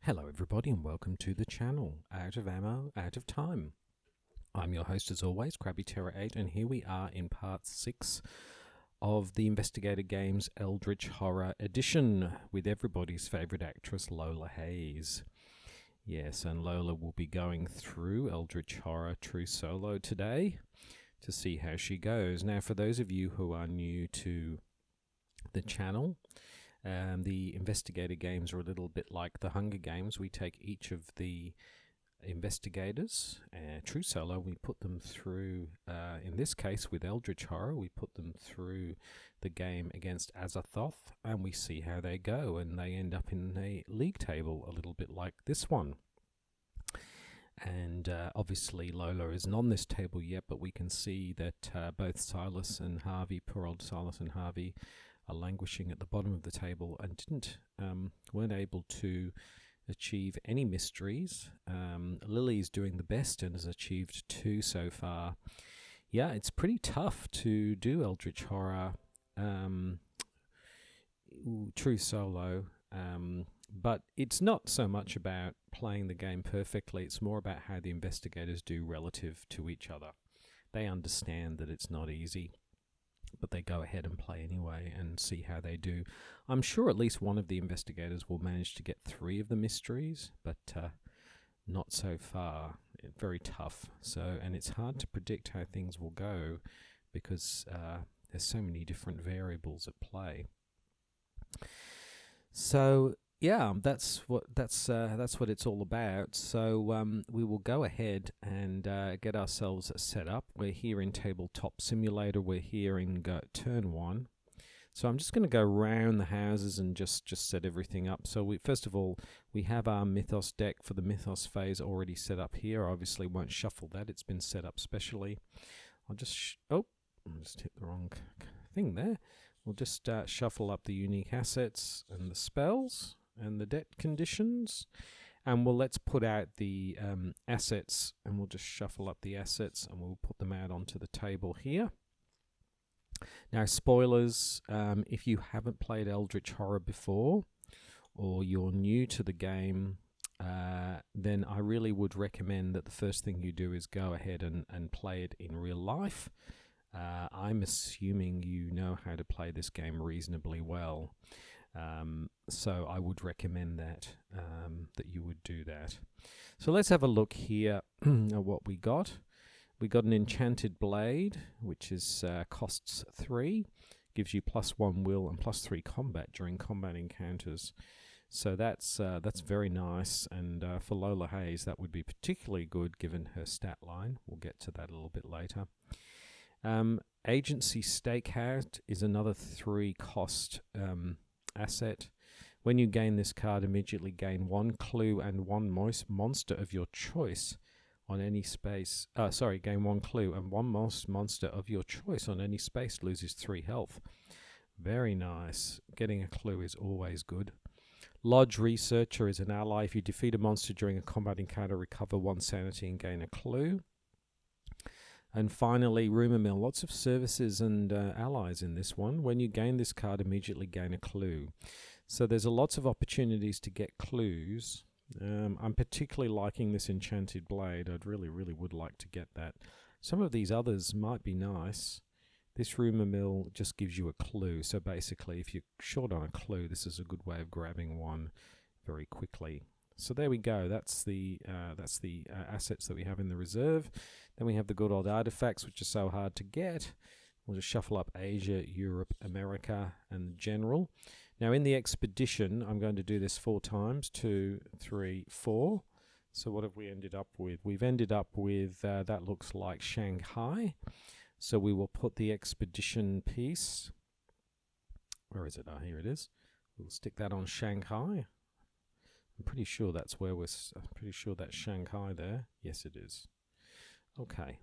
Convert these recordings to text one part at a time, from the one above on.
Hello everybody and welcome to the channel, Out of Ammo, Out of Time. I'm your host as always, Krabby Terror 8, and here we are in part 6 of the Investigator Games Eldritch Horror Edition with everybody's favourite actress Lola Hayes. Yes, and Lola will be going through Eldritch Horror True Solo today to see how she goes. Now, for those of you who are new to the channel, the Investigator Games are a little bit like the Hunger Games. We take each of the investigators, True Solo, we put them through, in this case with Eldritch Horror, we put them through the game against Azathoth, and we see how they go, and they end up in a league table a little bit like this one. And obviously Lola isn't on this table yet, but we can see that both Silas and Harvey, poor old Silas and Harvey, are languishing at the bottom of the table and weren't able to achieve any mysteries. Lily's doing the best and has achieved 2 so far. Yeah, it's pretty tough to do Eldritch Horror True Solo, but it's not so much about playing the game perfectly, it's more about how the investigators do relative to each other. They understand that it's not easy, but they go ahead and play anyway and see how they do. I'm sure at least one of the investigators will manage to get 3 of the mysteries, but not so far. Very tough. So, and it's hard to predict how things will go because there's so many different variables at play. So yeah, that's what it's all about. So we will go ahead and get ourselves set up. We're here in Tabletop Simulator. We're here in turn 1. So I'm just going to go round the houses and just set everything up. So first of all, we have our Mythos deck for the Mythos phase already set up here. I obviously won't shuffle that. It's been set up specially. I'll just I just hit the wrong thing there. We'll just shuffle up the unique assets and the spells and the deck conditions, and let's put out the assets, and we'll just shuffle up the assets and we'll put them out onto the table here. Now, spoilers, if you haven't played Eldritch Horror before or you're new to the game, then I really would recommend that the first thing you do is go ahead and play it in real life. I'm assuming you know how to play this game reasonably well. So I would recommend that you would do that. So let's have a look here at what we got. We got an enchanted blade, which is costs 3, gives you +1 will and +3 combat during combat encounters. So that's very nice, and for Lola Hayes that would be particularly good given her stat line. We'll get to that a little bit later. Agency Stakeout is another 3 cost asset. When you gain this card, immediately gain 1 clue and 1 monster of your choice on any space. Gain 1 clue and 1 monster of your choice on any space loses 3 health. Very nice. Getting a clue is always good. Lodge Researcher is an ally. If you defeat a monster during a combat encounter, recover 1 sanity and gain a clue. And finally, Rumour Mill. Lots of services and allies in this one. When you gain this card, immediately gain a clue. So there's lots of opportunities to get clues. I'm particularly liking this Enchanted Blade. I'd really would like to get that. Some of these others might be nice. This Rumour Mill just gives you a clue. So basically, if you're short on a clue, this is a good way of grabbing one very quickly. So there we go. That's the assets that we have in the reserve. Then we have the good old artifacts, which are so hard to get. We'll just shuffle up Asia, Europe, America, and the general. Now in the expedition, I'm going to do this 4 times. 2, 3, 4. So what have we ended up with? We've ended up with, that looks like Shanghai. So we will put the expedition piece. Where is it? Oh, here it is. We'll stick that on Shanghai. I'm pretty sure that's pretty sure that's Shanghai there. Yes, it is. Okay.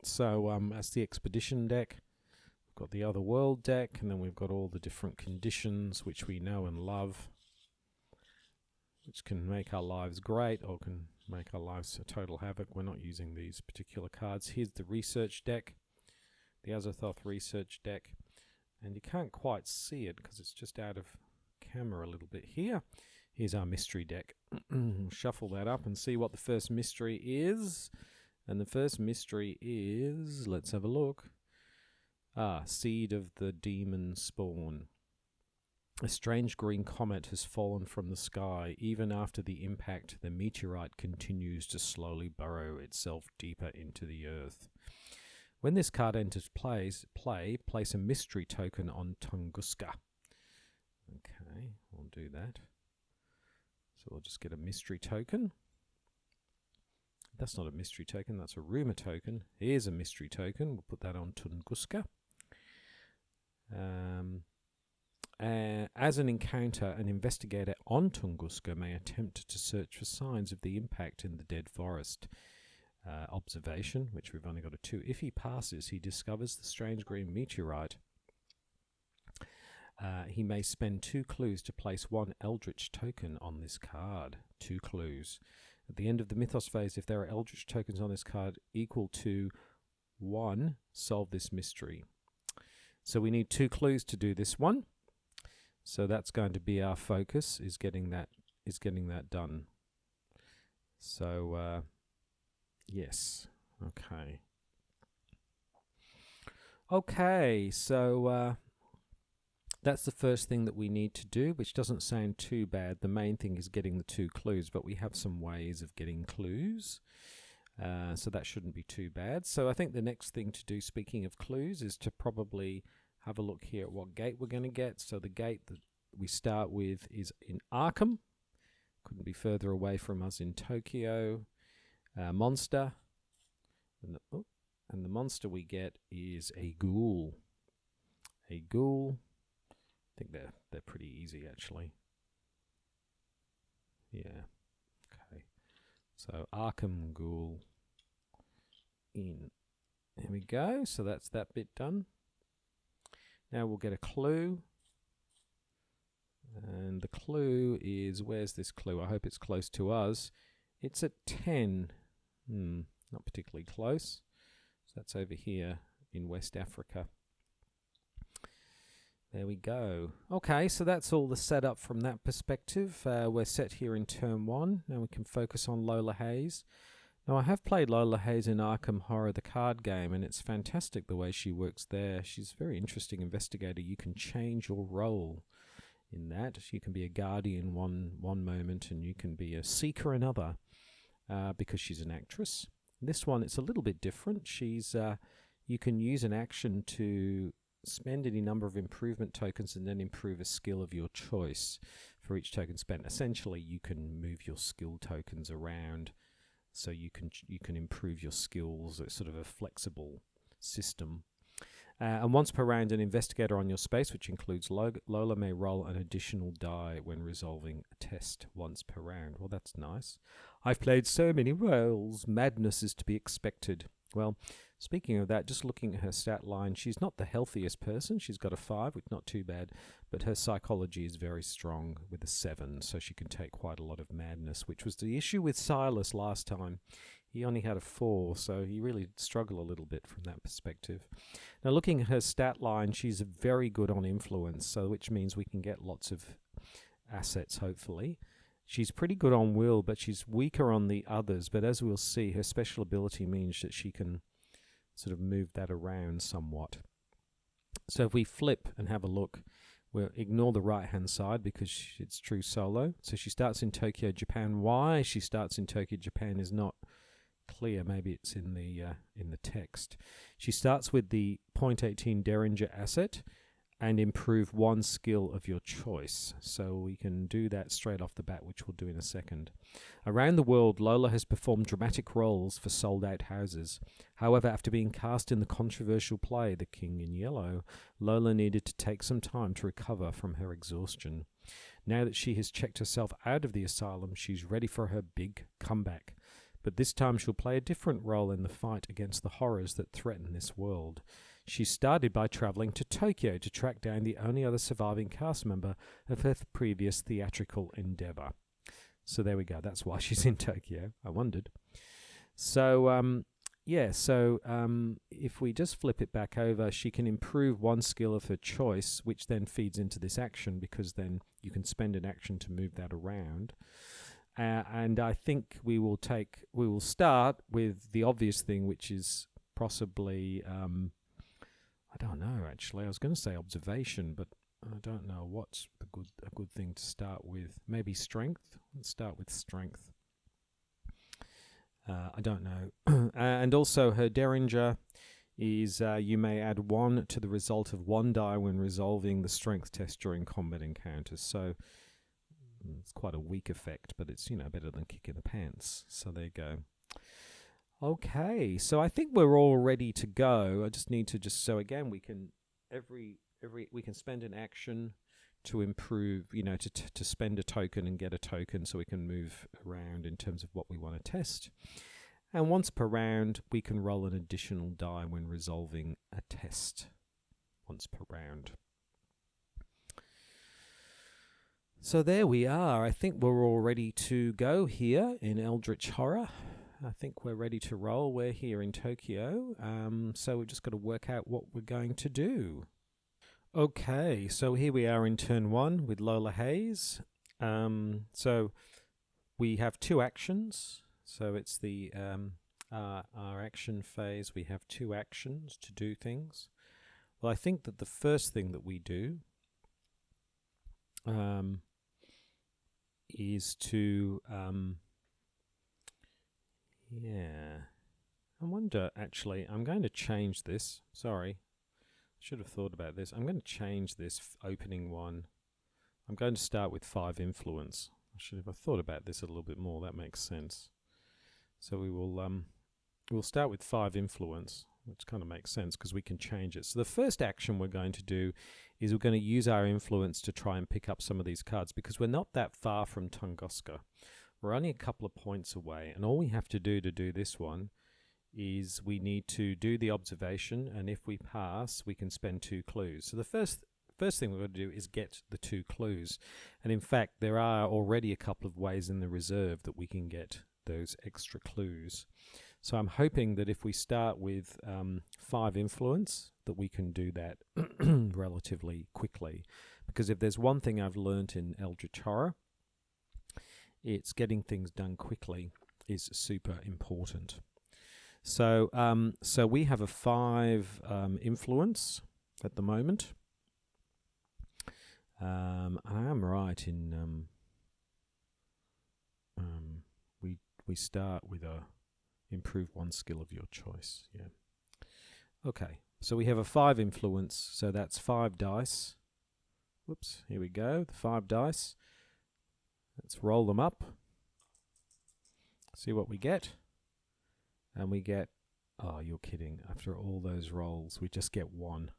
So that's the expedition deck. We've got the other world deck, and then we've got all the different conditions which we know and love, which can make our lives great or can make our lives a total havoc. We're not using these particular cards. Here's the research deck, the Azathoth research deck, and you can't quite see it because it's just out of camera a little bit here. Here's our mystery deck. Shuffle that up and see what the first mystery is. And the first mystery is, let's have a look. Seed of the Demon Spawn. A strange green comet has fallen from the sky. Even after the impact, the meteorite continues to slowly burrow itself deeper into the earth. When this card enters play, place a mystery token on Tunguska. Okay, we'll do that. So we'll just get a mystery token. That's not a mystery token, that's a rumor token. Here's a mystery token. We'll put that on Tunguska. As an encounter, an investigator on Tunguska may attempt to search for signs of the impact in the dead forest. Observation, which we've only got a 2. If he passes, he discovers the strange green meteorite. He may spend 2 clues to place 1 Eldritch token on this card. 2 clues. At the end of the Mythos phase, if there are Eldritch tokens on this card equal to 1, solve this mystery. So we need 2 clues to do this one. So that's going to be our focus, is getting that done. So yes. Okay, so that's the first thing that we need to do, which doesn't sound too bad. The main thing is getting the 2 clues, but we have some ways of getting clues. So that shouldn't be too bad. So I think the next thing to do, speaking of clues, is to probably have a look here at what gate we're going to get. So the gate that we start with is in Arkham. Couldn't be further away from us in Tokyo. Monster. And the monster we get is a ghoul. A ghoul. I think they're pretty easy, actually. Yeah. Okay. So Arkham Ghoul in. There we go. So that's that bit done. Now we'll get a clue. And the clue is, where's this clue? I hope it's close to us. It's at 10. Not particularly close. So that's over here in West Africa. There we go. Okay, so that's all the setup from that perspective. We're set here in turn 1. Now we can focus on Lola Hayes. Now I have played Lola Hayes in Arkham Horror, the card game, and it's fantastic the way she works there. She's a very interesting investigator. You can change your role in that. You can be a guardian one moment, and you can be a seeker another, because she's an actress. This one, it's a little bit different. She's you can use an action to spend any number of improvement tokens and then improve a skill of your choice for each token spent. Essentially, you can move your skill tokens around so you can improve your skills. It's sort of a flexible system. And once per round, an investigator on your space, which includes Lola, may roll an additional die when resolving a test once per round. Well, that's nice. I've played so many roles. Madness is to be expected. Well, speaking of that, just looking at her stat line, she's not the healthiest person. She's got a 5, which is not too bad, but her psychology is very strong with a 7, so she can take quite a lot of madness, which was the issue with Silas last time. He only had a 4, so he really struggled a little bit from that perspective. Now, looking at her stat line, she's very good on influence, so which means we can get lots of assets, hopefully. She's pretty good on will, but she's weaker on the others. But as we'll see, her special ability means that she can sort of move that around somewhat. So if we flip and have a look, we'll ignore the right-hand side because it's true solo. So she starts in Tokyo, Japan. Why she starts in Tokyo, Japan is not clear. Maybe it's in the text. She starts with the .18 Derringer asset and improve 1 skill of your choice. So we can do that straight off the bat, which we'll do in a second. Around the world, Lola has performed dramatic roles for sold-out houses. However, after being cast in the controversial play The King in Yellow, Lola needed to take some time to recover from her exhaustion. Now that she has checked herself out of the asylum, she's ready for her big comeback. But this time she'll play a different role in the fight against the horrors that threaten this world. She started by travelling to Tokyo to track down the only other surviving cast member of her previous theatrical endeavour. So there we go. That's why she's in Tokyo. I wondered. So yeah, so if we just flip it back over, she can improve one skill of her choice, which then feeds into this action, because then you can spend an action to move that around. And I think we will start with the obvious thing, which is possibly, I don't know, actually. I was going to say observation, but I don't know what's a good thing to start with. Maybe strength? Let's start with strength. I don't know. And also her Derringer is you may add 1 to the result of 1 die when resolving the strength test during combat encounters. So it's quite a weak effect, but it's, better than kick in the pants. So there you go. Okay, so I think we're all ready to go. I just need to so again, we can we can spend an action to improve, to spend a token and get a token, so we can move around in terms of what we want to test. And once per round, we can roll an additional die when resolving a test once per round. So there we are. I think we're all ready to go here in Eldritch Horror. I think we're ready to roll. We're here in Tokyo. So we've just got to work out what we're going to do. Okay, so here we are in turn 1 with Lola Hayes. So we have 2 actions. So it's the our action phase. We have 2 actions to do things. Well, I think that the first thing that we do is to I wonder, actually, I'm going to change this. Sorry. Should have thought about this. I'm going to change this opening one. I'm going to start with 5 influence. I should have thought about this a little bit more. That makes sense. So we will we'll start with 5 influence, which kind of makes sense because we can change it. So the first action we're going to do is we're going to use our influence to try and pick up some of these cards, because we're not that far from Tunguska. We're only a couple of points away, and all we have to do this one is we need to do the observation, and if we pass, we can spend 2 clues. So the first thing we're going to do is get the 2 clues. And in fact, there are already a couple of ways in the reserve that we can get those extra clues. So I'm hoping that if we start with 5 influence, that we can do that relatively quickly. Because if there's one thing I've learnt in Eldritch Horror, it's getting things done quickly is super important. So so we have a 5 influence at the moment. I am right in we start with a improve 1 skill of your choice. Yeah. Okay. So we have a 5 influence. So that's 5 dice. Whoops. Here we go. The 5 dice. Let's roll them up. See what we get. And we get, oh, you're kidding. After all those rolls, we just get 1.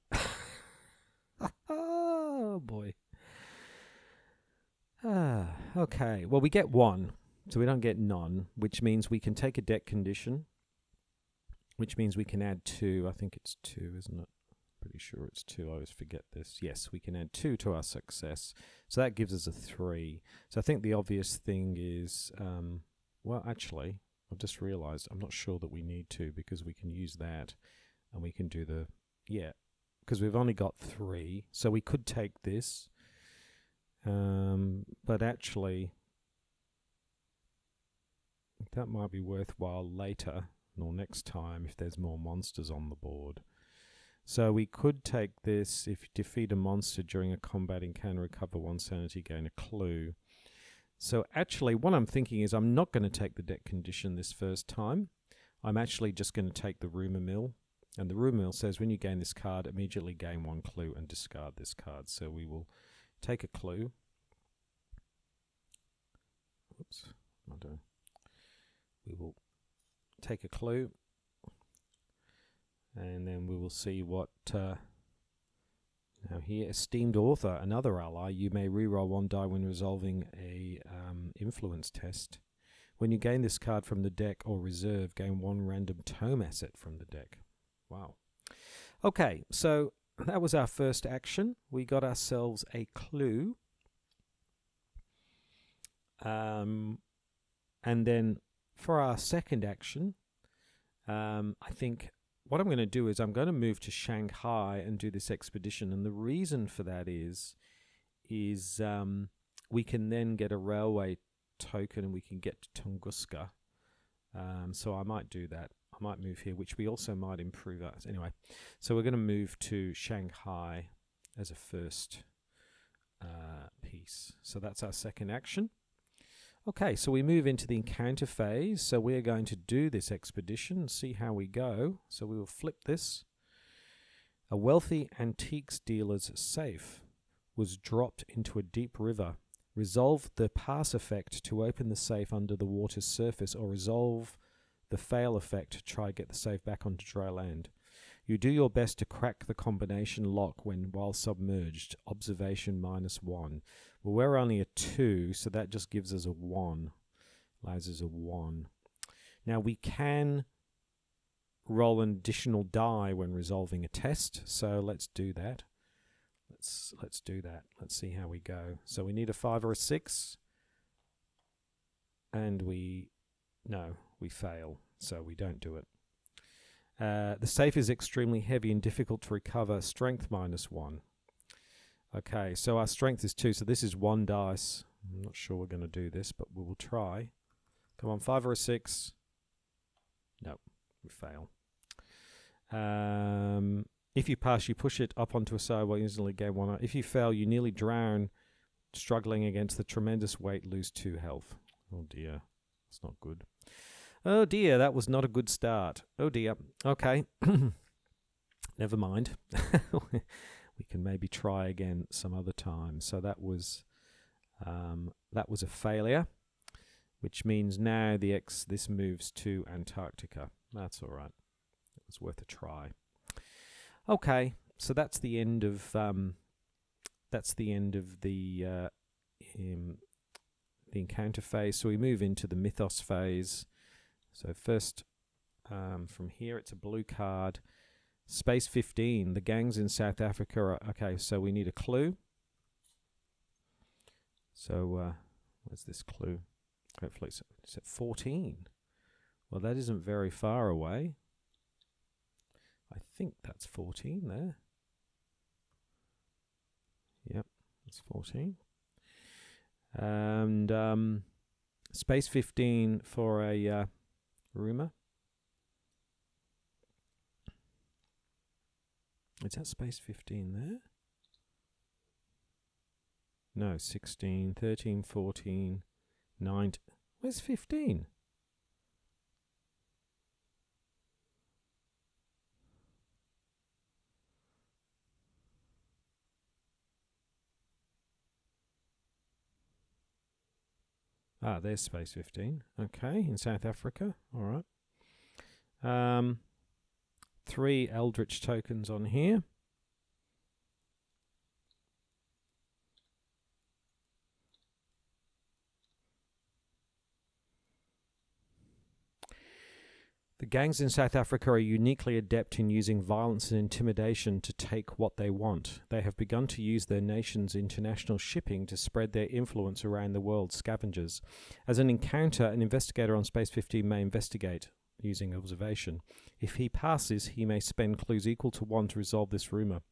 Oh, boy. Okay. Well, we get 1. So we don't get none, which means we can take a deck condition, which means we can add 2. I think it's 2, isn't it? Pretty sure it's 2. I always forget this. Yes, we can add 2 to our success. So that gives us a 3. So I think the obvious thing is, well, actually, I've just realized I'm not sure that we need to, because we can use that and we can do the, because we've only got 3. So we could take this, but actually that might be worthwhile later or next time if there's more monsters on the board. So we could take this: if you defeat a monster during a combat encounter, recover 1 sanity, gain a clue. So actually what I'm thinking is I'm not going to take the deck condition this first time. I'm actually just going to take the rumour mill. And the rumour mill says when you gain this card, immediately gain 1 clue and discard this card. So we will take a clue. Oops, what am I doing? We will take a clue, and then we will see what, now here, esteemed author, another ally, you may reroll 1 die when resolving a influence test. When you gain this card from the deck or reserve, gain 1 random tome asset from the deck. Wow. Okay, so that was our first action. We got ourselves a clue. And then for our second action, I think what I'm going to do is I'm going to move to Shanghai and do this expedition. And the reason for that is we can then get a railway token and we can get to Tunguska. So I might do that. I might move here, which we also might improve us. Anyway, so we're going to move to Shanghai as a first piece. So that's our second action. Okay, so we move into the encounter phase. So we're going to do this expedition and see how we go. So we will flip this. A wealthy antiques dealer's safe was dropped into a deep river. Resolve the pass effect to open the safe under the water's surface, or resolve the fail effect to try to get the safe back onto dry land. You do your best to crack the combination lock while submerged. Observation -1. Well, we're only a 2, so that just gives us a 1. Allows us a 1. Now we can roll an additional die when resolving a test, so let's do that. Let's do that. Let's see how we go. So we need a 5 or a 6, and we fail, so we don't do it. The safe is extremely heavy and difficult to recover. Strength -1. Okay, so our strength is 2, so this is 1 dice. I'm not sure we're going to do this, but we will try. Come on, 5 or a 6. No, we fail. If you pass, you push it up onto a side while you instantly gain 1. If you fail, you nearly drown, struggling against the tremendous weight, lose 2 health. Oh dear, that's not good. Oh dear, that was not a good start. Oh dear. Okay. Never mind. We can maybe try again some other time. So that was a failure, which means now this moves to Antarctica. That's all right. It was worth a try. Okay, so that's the end of the encounter phase. So we move into the Mythos phase. So first, from here, it's a blue card. Space 15, the gangs in South Africa are... Okay, so we need a clue. So, where's this clue? Hopefully it's at 14. Well, that isn't very far away. I think that's 14 there. Yep, that's 14. And space 15 for a rumor. Is that space 15 there? No, 16, 13, 14, 19. Where's 15? Ah, there's space 15. Okay, in South Africa. All right. 3 Eldritch tokens on here. The gangs in South Africa are uniquely adept in using violence and intimidation to take what they want. They have begun to use their nation's international shipping to spread their influence around the world's scavengers. As an encounter, an investigator on Space 15 may investigate using observation. If he passes, he may spend clues equal to 1 to resolve this rumor.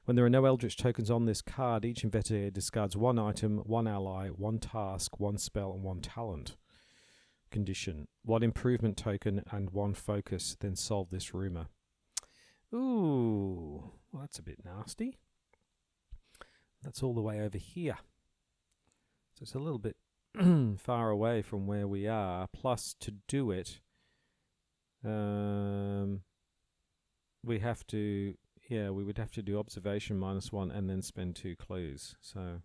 When there are no Eldritch tokens on this card, each investigator discards 1 item, 1 ally, 1 task, 1 spell, and 1 talent. Condition: 1 improvement token and 1 focus, then solve this rumor. Ooh, well, that's a bit nasty. That's all the way over here. So it's a little bit far away from where we are. Plus, to do it, we would have to do observation -1 and then spend 2 clues. So,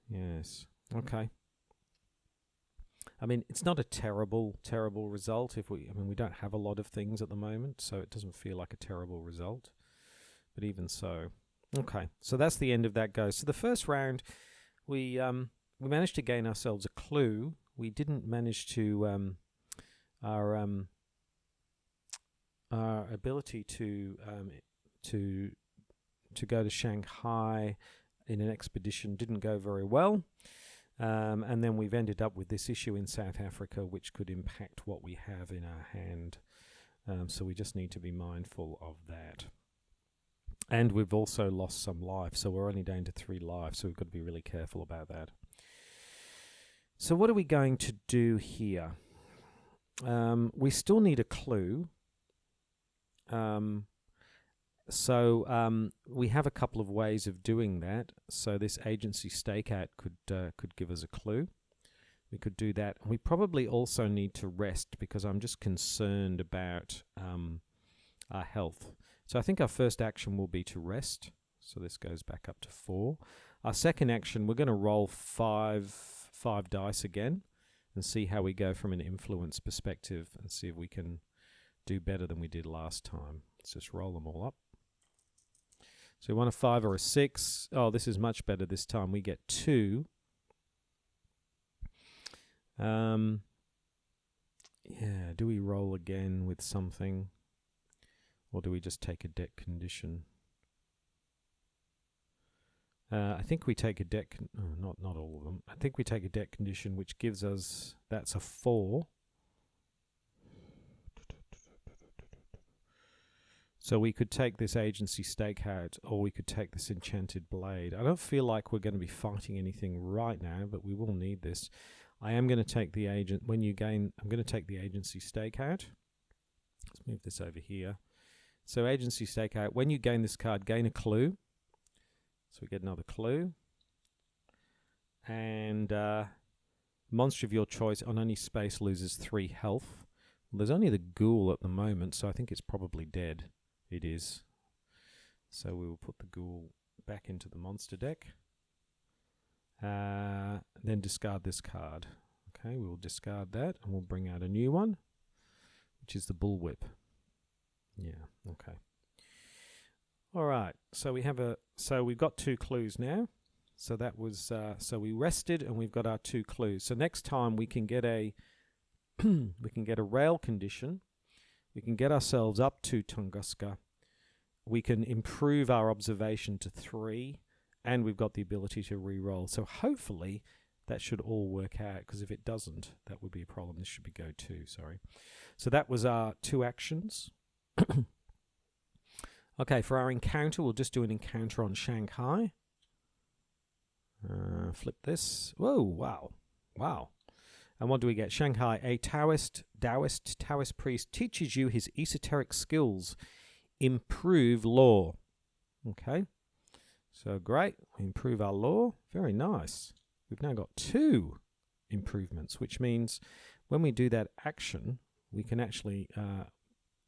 yes, okay. I mean, it's not a terrible result. We don't have a lot of things at the moment, so it doesn't feel like a terrible result. But even so, okay. So that's the end of that go. So the first round, we managed to gain ourselves a clue. We didn't manage to our ability to go to Shanghai in an expedition didn't go very well. And then we've ended up with this issue in South Africa, which could impact what we have in our hand. So we just need to be mindful of that. And we've also lost some life, so we're only down to 3 lives, so we've got to be really careful about that. So what are we going to do here? We still need a clue. So we have a couple of ways of doing that. So this agency stakeout could give us a clue. We could do that. We probably also need to rest because I'm just concerned about our health. So I think our first action will be to rest. So this goes back up to 4. Our second action, we're going to roll 5 dice again and see how we go from an influence perspective and see if we can do better than we did last time. Let's just roll them all up. So we want a 5 or a 6. Oh, this is much better this time. We get 2. Yeah, do we roll again with something? Or do we just take a deck condition? I think we take a deck... not all of them. I think we take a deck condition, which gives us... That's a 4. So we could take this agency stakeout, or we could take this enchanted blade. I don't feel like we're going to be fighting anything right now, but we will need this. I am going to take the agent... When you gain... I'm going to take the agency stakeout. Let's move this over here. So agency stakeout, when you gain this card, gain a clue. So we get another clue. And monster of your choice on any space loses 3 health. Well, there's only the ghoul at the moment, so I think it's probably dead. It is. So we will put the ghoul back into the monster deck. Then discard this card. Okay, we will discard that and we'll bring out a new one, which is the bullwhip. Yeah, okay. All right, so we've got 2 clues now. So that was so we rested and we've got our 2 clues. So next time we can get a rail condition. We can get ourselves up to Tunguska. We can improve our observation to 3, and we've got the ability to re-roll. So hopefully that should all work out, because if it doesn't, that would be a problem. This should be go 2, sorry. So that was our 2 actions. Okay, for our encounter, we'll just do an encounter on Shanghai. Flip this. Whoa, wow. Wow. And what do we get? Shanghai, a Taoist priest teaches you his esoteric skills. Improve law. Okay. So great. We improve our law. Very nice. We've now got 2 improvements, which means when we do that action, we can actually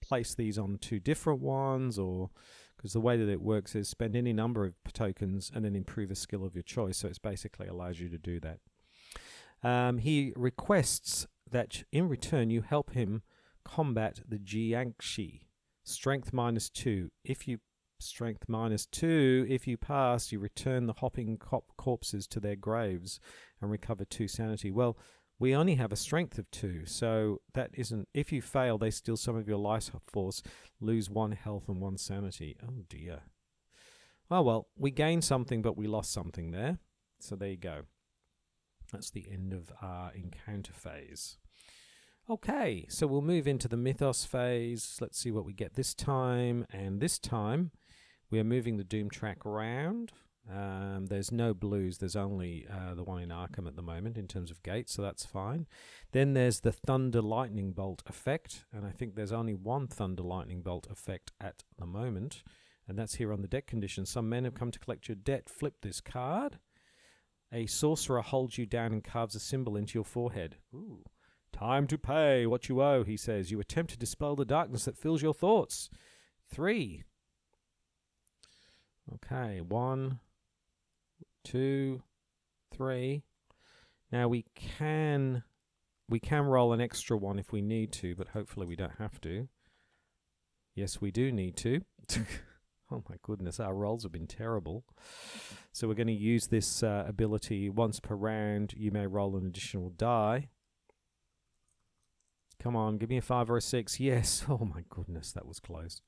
place these on 2 different ones, or because the way that it works is spend any number of tokens and then improve a skill of your choice. So it basically allows you to do that. He requests that in return you help him combat the Jiangshi. Strength -2. If you strength -2, if you pass, you return the hopping corpses to their graves and recover 2 sanity. Well, we only have a strength of 2, so that isn't... If you fail, they steal some of your life force, lose 1 health and 1 sanity. Oh dear. Oh well, we gained something, but we lost something there. So there you go. That's the end of our encounter phase. Okay, so we'll move into the Mythos phase. Let's see what we get this time. And this time, we are moving the Doom track round. There's no blues. There's only the one in Arkham at the moment in terms of gates, so that's fine. Then there's the Thunder Lightning Bolt effect, and I think there's only 1 Thunder Lightning Bolt effect at the moment, and that's here on the deck condition. Some men have come to collect your debt. Flip this card. A sorcerer holds you down and carves a symbol into your forehead. Ooh. Time to pay what you owe, he says. You attempt to dispel the darkness that fills your thoughts. 3. Okay, 1, 2, 3. Now we can roll an extra 1 if we need to, but hopefully we don't have to. Yes, we do need to. Oh my goodness, our rolls have been terrible. So we're going to use this ability once per round. You may roll an additional die. Come on, give me a 5 or a 6. Yes. Oh my goodness, that was close.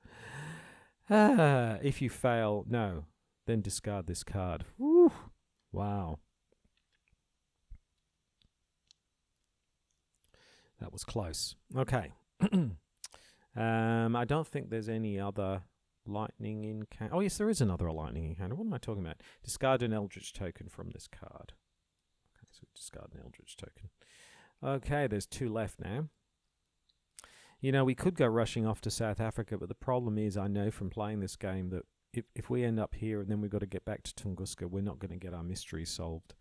If you fail, no, then discard this card. Woo. Wow. That was close. Okay. I don't think there's any other lightning encounter. Oh, yes, there is another lightning encounter. What am I talking about? Discard an Eldritch token from this card. Okay, so discard an Eldritch token. Okay, there's 2 left now. You know, we could go rushing off to South Africa, but the problem is I know from playing this game that if we end up here and then we've got to get back to Tunguska, we're not going to get our mystery solved.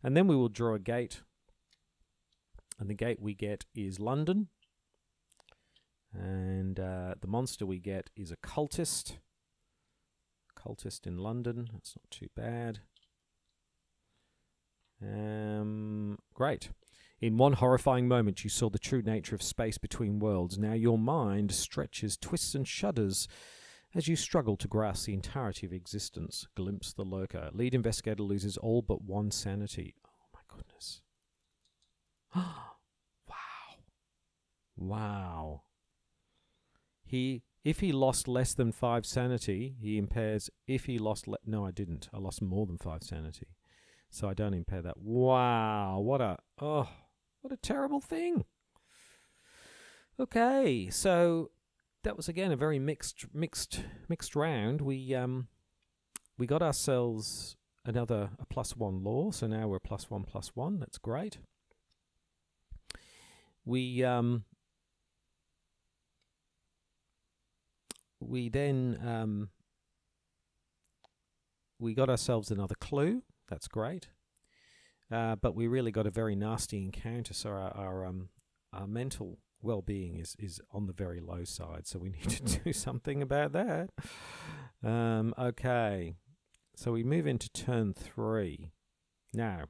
And then we will draw a gate. And the gate we get is London. And the monster we get is a cultist. Cultist in London. That's not too bad. Great. In one horrifying moment, you saw the true nature of space between worlds. Now your mind stretches, twists, and shudders as you struggle to grasp the entirety of existence. Glimpse the lurker. Lead investigator loses all but 1 sanity. Oh my goodness. Wow. Wow. If he lost less than 5 sanity, he impairs. If he lost... no, I didn't. I lost more than 5 sanity. So I don't impair that. Wow. What a terrible thing. Okay, so that was again a very mixed round. We got ourselves a +1 law, so now we're +1/+1. That's great. We then we got ourselves another clue. That's great. But we really got a very nasty encounter, so our mental well-being is on the very low side, so we need to do something about that. Okay, so we move into turn 3. Now,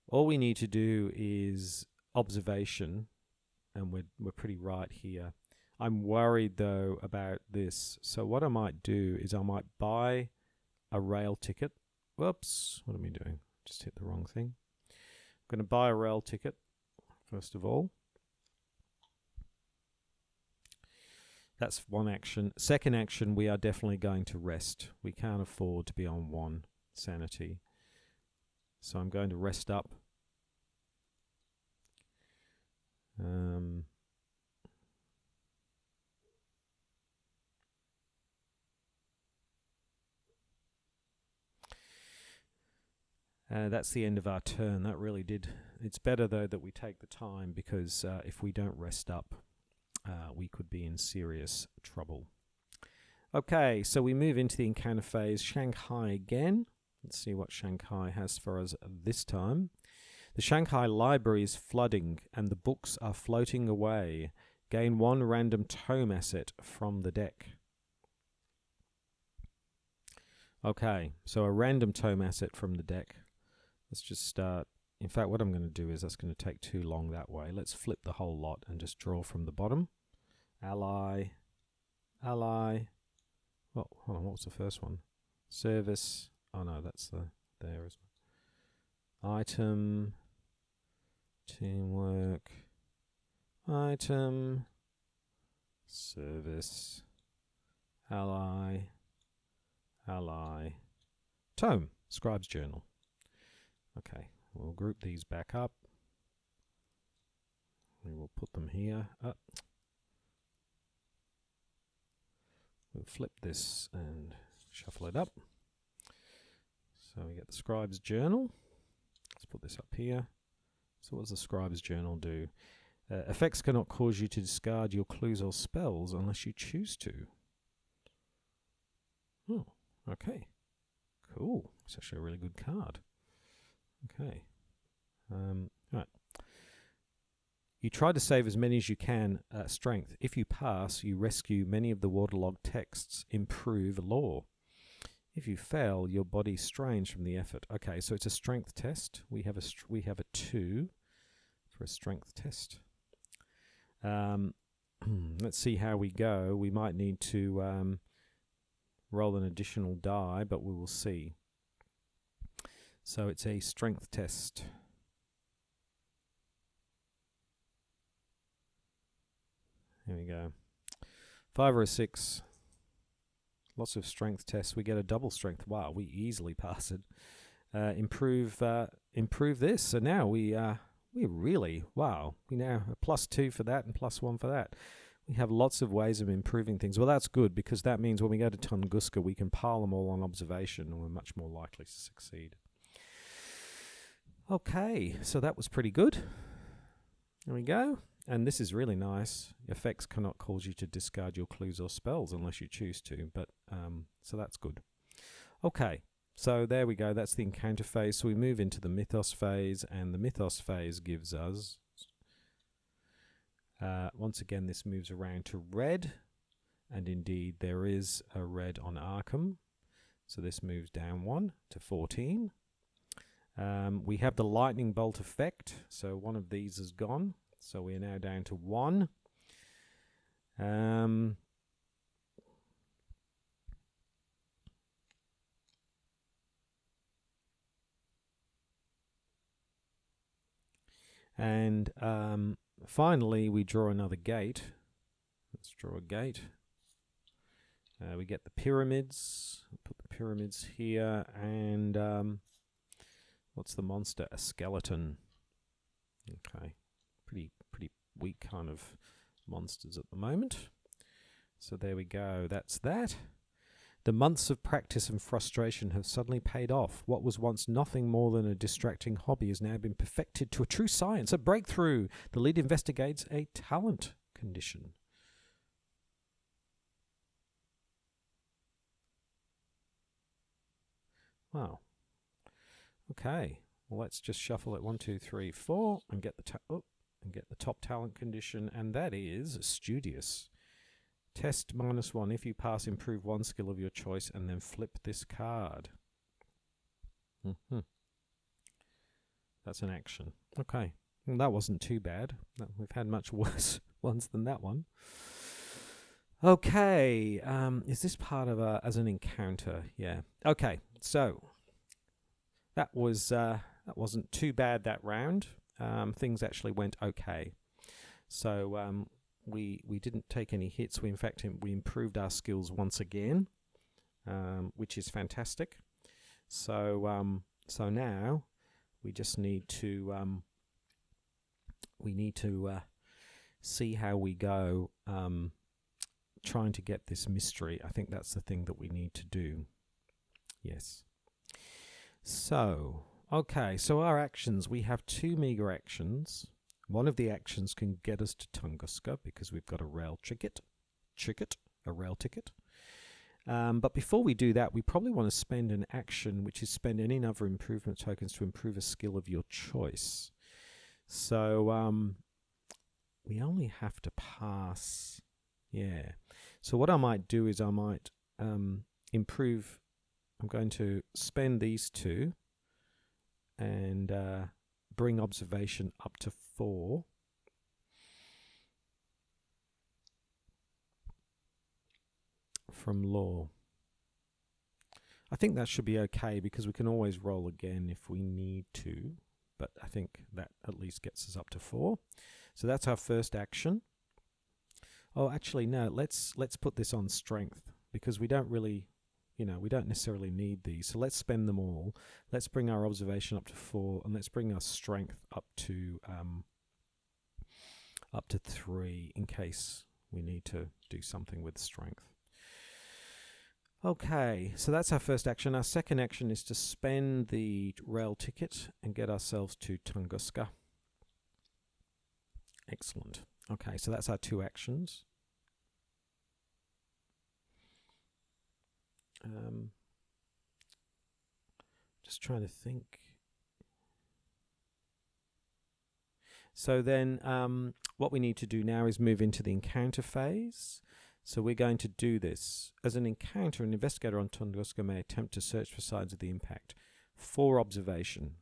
all we need to do is observation, and we're pretty right here. I'm worried, though, about this. So what I might do is I might buy a rail ticket. Whoops, what am I doing? Just hit the wrong thing. I'm going to buy a rail ticket, first of all. That's one action. Second action, we are definitely going to rest. We can't afford to be on 1 sanity. So I'm going to rest up. That's the end of our turn. That really did. It's better, though, that we take the time, because if we don't rest up, we could be in serious trouble. Okay, so we move into the encounter phase. Shanghai again. Let's see what Shanghai has for us this time. The Shanghai library is flooding, and the books are floating away. Gain 1 random tome asset from the deck. Okay, so a random tome asset from the deck. Let's just start. In fact, what I'm going to do is that's going to take too long that way. Let's flip the whole lot and just draw from the bottom. Ally. Ally. Oh, hold on, what was the first one? Service. Oh no, that's there as well. Item. Teamwork. Item. Service. Ally. Ally. Tome. Scribe's Journal. Okay, we'll group these back up. We will put them here. We'll flip this and shuffle it up. So we get the Scribe's Journal. Let's put this up here. So what does the Scribe's Journal do? Effects cannot cause you to discard your clues or spells unless you choose to. Oh, okay. Cool. It's actually a really good card. Okay. Right. You try to save as many as you can strength. If you pass, you rescue many of the waterlogged texts. Improve lore. If you fail, your body strains from the effort. Okay, so it's a strength test. We have a 2 for a strength test. Let's see how we go. We might need to roll an additional die, but we will see. So it's a strength test. Here we go. 5 or a 6. Lots of strength tests. We get a double strength. Wow, we easily pass it. Improve this. So now we We really, wow, we now have +2 for that and +1 for that. We have lots of ways of improving things. Well, that's good, because that means when we go to Tunguska, we can pile them all on observation, and we're much more likely to succeed. Okay, so that was pretty good. There we go. And this is really nice. Effects cannot cause you to discard your clues or spells unless you choose to, but so that's good. Okay, so there we go. That's the encounter phase. So we move into the Mythos phase, and the Mythos phase gives us, once again, this moves around to red, and indeed there is a red on Arkham. So this moves down 1 to 14. We have the lightning bolt effect, so one of these is gone. So we are now down to 1. And finally, we draw another gate. Let's draw a gate. We get the pyramids. Put the pyramids here, and what's the monster? A skeleton. Okay, pretty weak kind of monsters at the moment. So there we go. That's that. The months of practice and frustration have suddenly paid off. What was once nothing more than a distracting hobby has now been perfected to a true science, a breakthrough. The lead investigates a talent condition. Wow. Okay. Well, let's just shuffle it 1, 2, 3, 4, and get the top talent condition, and that is studious. Test -1. If you pass, improve 1 skill of your choice, and then flip this card. That's an action. Okay. Well, that wasn't too bad. We've had much worse ones than that one. Okay. Is this part of as an encounter? Yeah. Okay. So that wasn't too bad that round. Things actually went okay. So we didn't take any hits. In fact, we improved our skills once again, which is fantastic. So so now we just need to see how we go trying to get this mystery. I think that's the thing that we need to do. Yes. So okay, so our actions, we have 2 meager actions. One of the actions can get us to Tunguska because we've got a rail ticket. But before we do that, we probably want to spend an action, which is spend any number of improvement tokens to improve a skill of your choice. So we only have to pass. Yeah. So what I might do is I might improve. I'm going to spend these 2 and bring observation up to 4. From law. I think that should be okay because we can always roll again if we need to, but I think that at least gets us up to 4. So that's our first action. Oh, actually no, let's put this on strength because we don't really, we don't necessarily need these. So let's spend them all. Let's bring our observation up to 4, and let's bring our strength up to 3 in case we need to do something with strength. Okay, so that's our first action. Our second action is to spend the rail ticket and get ourselves to Tunguska. Excellent. Okay, so that's our 2 actions. Just trying to think. So then what we need to do now is move into the encounter phase. So we're going to do this. As an encounter, an investigator on Tunguska may attempt to search for signs of the impact for observation.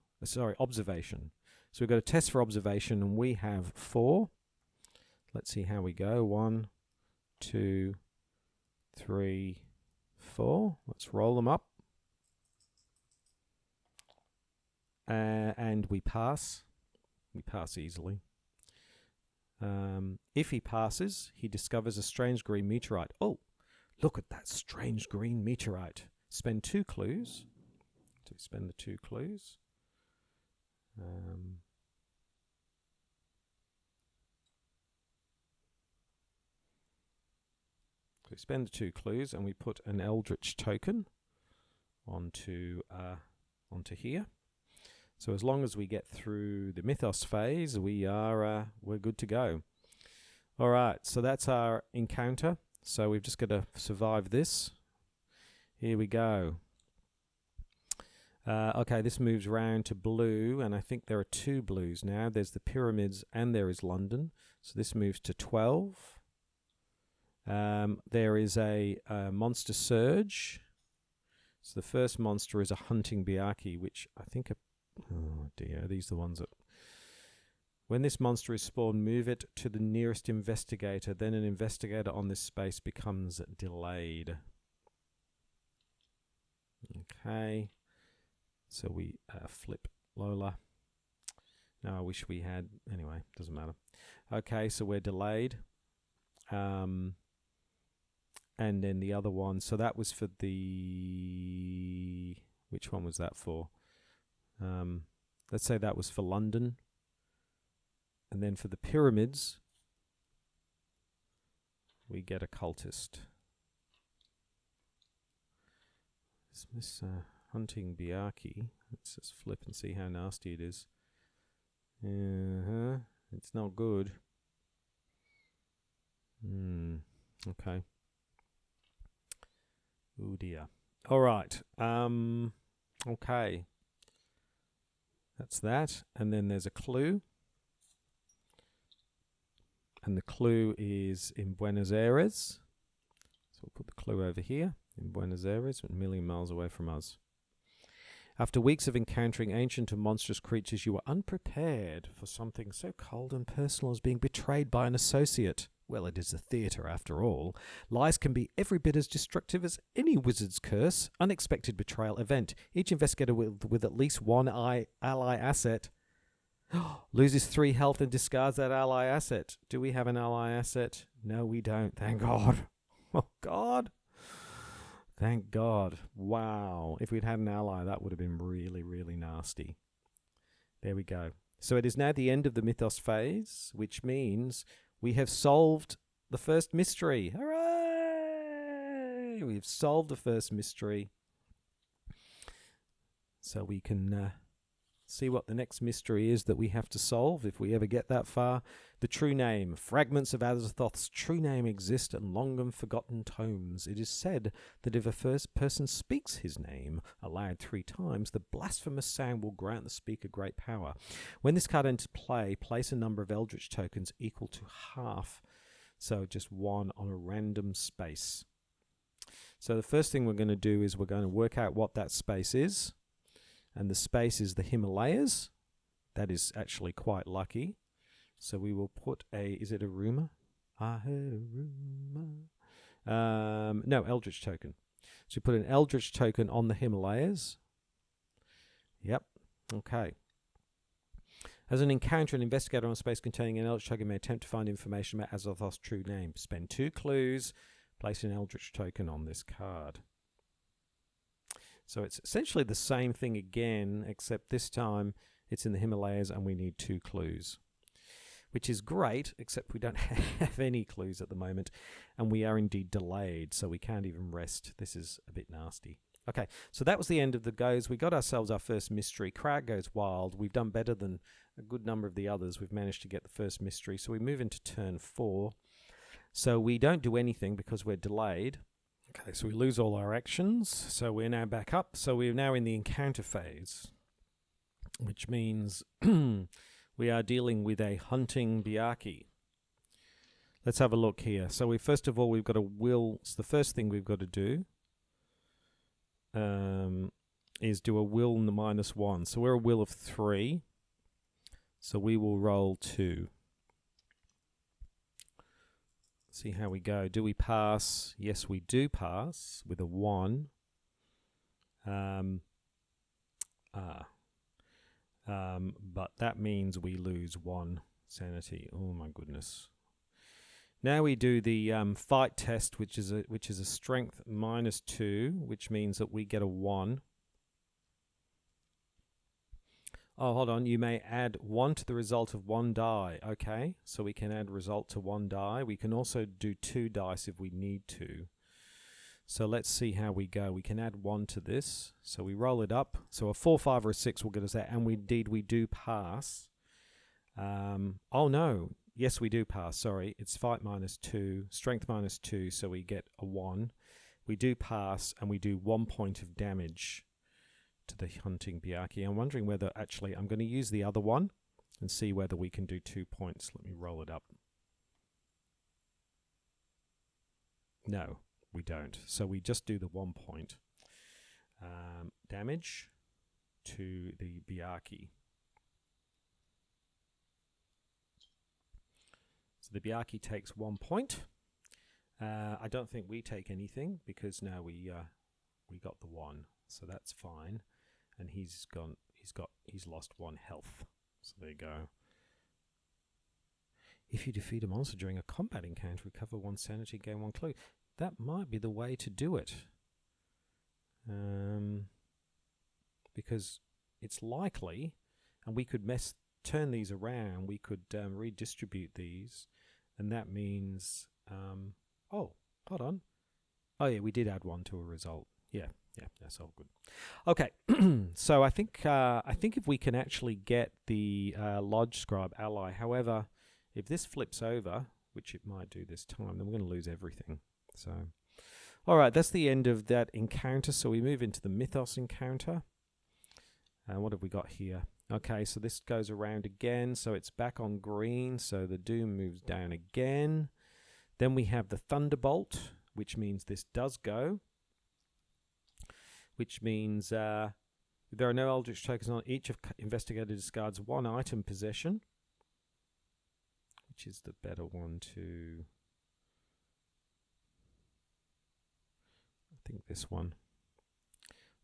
Observation. So we've got a test for observation, and we have 4. Let's see how we go. 1, 2, 3, 4. Let's roll them up. And we pass. We pass easily. If he passes, he discovers a strange green meteorite. Oh, look at that strange green meteorite. Spend 2 clues. So we spend the 2 clues. spend the 2 clues and we put an Eldritch token onto here. So as long as we get through the Mythos phase, we're good to go. All right, so that's our encounter. So we've just got to survive this. Here we go. Okay, this moves round to blue, and I think there are 2 blues now. There's the pyramids and there is London. So this moves to 12. There is a monster surge. So the first monster is a hunting Biaki, which I think oh dear, these are the ones that... When this monster is spawned, move it to the nearest investigator. Then an investigator on this space becomes delayed. Okay. So we flip Lola. No, I wish we had... Anyway, doesn't matter. Okay, so we're delayed. And then the other one... So that was for the... Which one was that for? Let's say that was for London. And then for the pyramids, we get a cultist. This hunting Biaki. Let's just flip and see how nasty it is. It's not good. Okay. Oh dear. All right. Okay. That's that. And then there's a clue. And the clue is in Buenos Aires. So we'll put the clue over here. In Buenos Aires, a million miles away from us. After weeks of encountering ancient and monstrous creatures, you were unprepared for something so cold and personal as being betrayed by an associate. Well, it is a theatre after all. Lies can be every bit as destructive as any wizard's curse. Unexpected betrayal event. Each investigator with at least one ally asset loses 3 health and discards that ally asset. Do we have an ally asset? No, we don't. Thank God. Oh, God. Thank God. Wow. If we'd had an ally, that would have been really, really nasty. There we go. So it is now the end of the Mythos phase, which means we have solved the first mystery. Hooray! We've solved the first mystery. So we can see what the next mystery is that we have to solve if we ever get that far. The true name. Fragments of Azathoth's true name exist in long forgotten tomes. It is said that if a first person speaks his name aloud 3 times, the blasphemous sound will grant the speaker great power. When this card enters play, place a number of Eldritch tokens equal to half. So just 1 on a random space. So the first thing we're going to do is we're going to work out what that space is. And the space is the Himalayas. That is actually quite lucky. So we will put is it a rumor? I heard a rumor. No, Eldritch token. So we put an Eldritch token on the Himalayas. Yep. Okay. As an encounter, an investigator on space containing an Eldritch token may attempt to find information about Azathoth's true name. Spend 2 clues. Place an Eldritch token on this card. So it's essentially the same thing again, except this time it's in the Himalayas and we need 2 clues. Which is great, except we don't have any clues at the moment. And we are indeed delayed, so we can't even rest. This is a bit nasty. Okay, so that was the end of the goes. We got ourselves our first mystery. Crowd goes wild. We've done better than a good number of the others. We've managed to get the first mystery. So we move into turn 4. So we don't do anything because we're delayed. Okay, so we lose all our actions. So we're now back up. So we're now in the encounter phase, which means we are dealing with a hunting Biaki. Let's have a look here. So first of all, we've got a will. So the first thing we've got to do is do a will -1. So we're a will of 3. So we will roll 2. See how we go. Do we pass? Yes, we do pass with a 1. But that means we lose 1 sanity. Oh my goodness. Now we do the fight test, which is a strength -2, which means that we get a 1. Oh, hold on. You may add 1 to the result of 1 die. Okay, so we can add result to 1 die. We can also do 2 dice if we need to. So let's see how we go. We can add 1 to this. So we roll it up. So a 4, 5, or a 6 will get us that. And we do pass. Oh, no. Yes, we do pass. Sorry. It's fight -2, strength -2. So we get a 1. We do pass, and we do 1 point of damage to the hunting Byakhee. I'm wondering whether actually I'm going to use the other one and see whether we can do 2 points. Let me roll it up. No, we don't. So we just do the 1 point damage to the Byakhee. So the Byakhee takes 1 point. I don't think we take anything because now we got the 1, so that's fine. And he's lost 1 health. So there you go. If you defeat a monster during a combat encounter, recover 1 sanity, gain 1 clue. That might be the way to do it. Because it's likely, and we could turn these around, we could redistribute these, and that means, oh, hold on. Oh yeah, we did add 1 to a result. Yeah, that's all good. Okay, so I think if we can actually get the Lodge Scribe ally, however, if this flips over, which it might do this time, then we're going to lose everything. So, all right, that's the end of that encounter. So we move into the Mythos encounter. What have we got here? Okay, so this goes around again, so it's back on green, so the Doom moves down again. Then we have the Thunderbolt, which means this does go. Which means there are no Eldritch tokens on each of Investigator discards 1 item possession, which is the better one to... I think this one.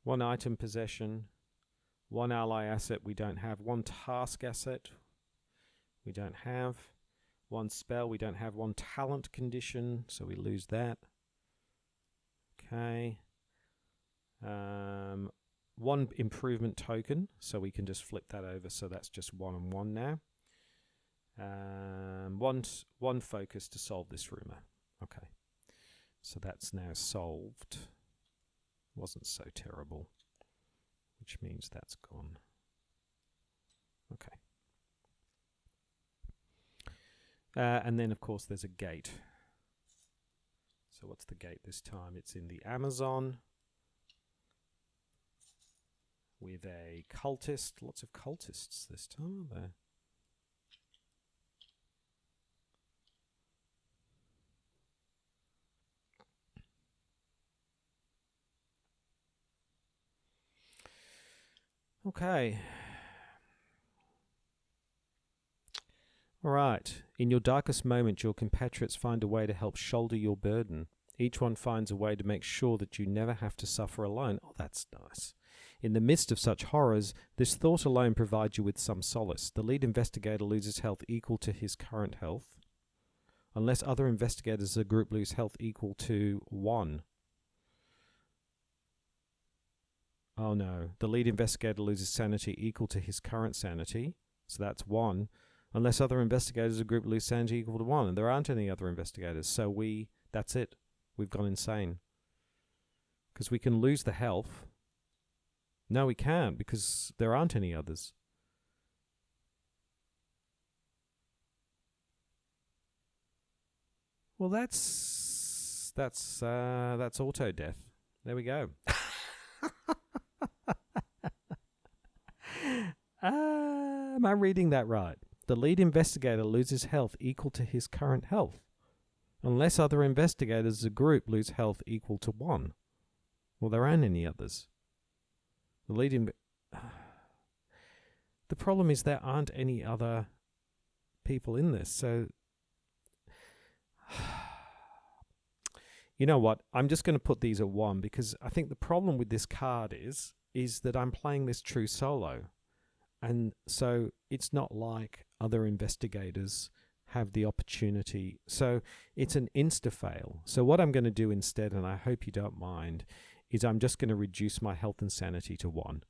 1 item possession, 1 ally asset we don't have, 1 task asset we don't have, 1 spell we don't have, 1 talent condition, so we lose that. Okay. 1 improvement token, so we can just flip that over, so that's just 1 and 1 now. 1 focus to solve this rumor. Okay, so that's now solved. Wasn't so terrible, which means that's gone. Okay. And then, of course, there's a gate. So what's the gate this time? It's in the Amazon with a cultist. Lots of cultists this time, aren't there? Okay. All right. In your darkest moment, your compatriots find a way to help shoulder your burden. Each one finds a way to make sure that you never have to suffer alone. Oh, that's nice. In the midst of such horrors, this thought alone provides you with some solace. The lead investigator loses health equal to his current health, unless other investigators of the group lose health equal to 1. Oh no. The lead investigator loses sanity equal to his current sanity, so that's 1. Unless other investigators of the group lose sanity equal to 1, and there aren't any other investigators, so that's it. We've gone insane. Because we can lose the health. No, we can't, because there aren't any others. Well, that's auto death. There we go. Am I reading that right? The lead investigator loses health equal to his current health, unless other investigators as a group lose health equal to 1. Well, there aren't any others. The problem is there aren't any other people in this, so... You know what? I'm just going to put these at 1, because I think the problem with this card is that I'm playing this true solo. And so it's not like other investigators have the opportunity. So it's an insta-fail. So what I'm going to do instead, and I hope you don't mind, is I'm just going to reduce my health and sanity to 1.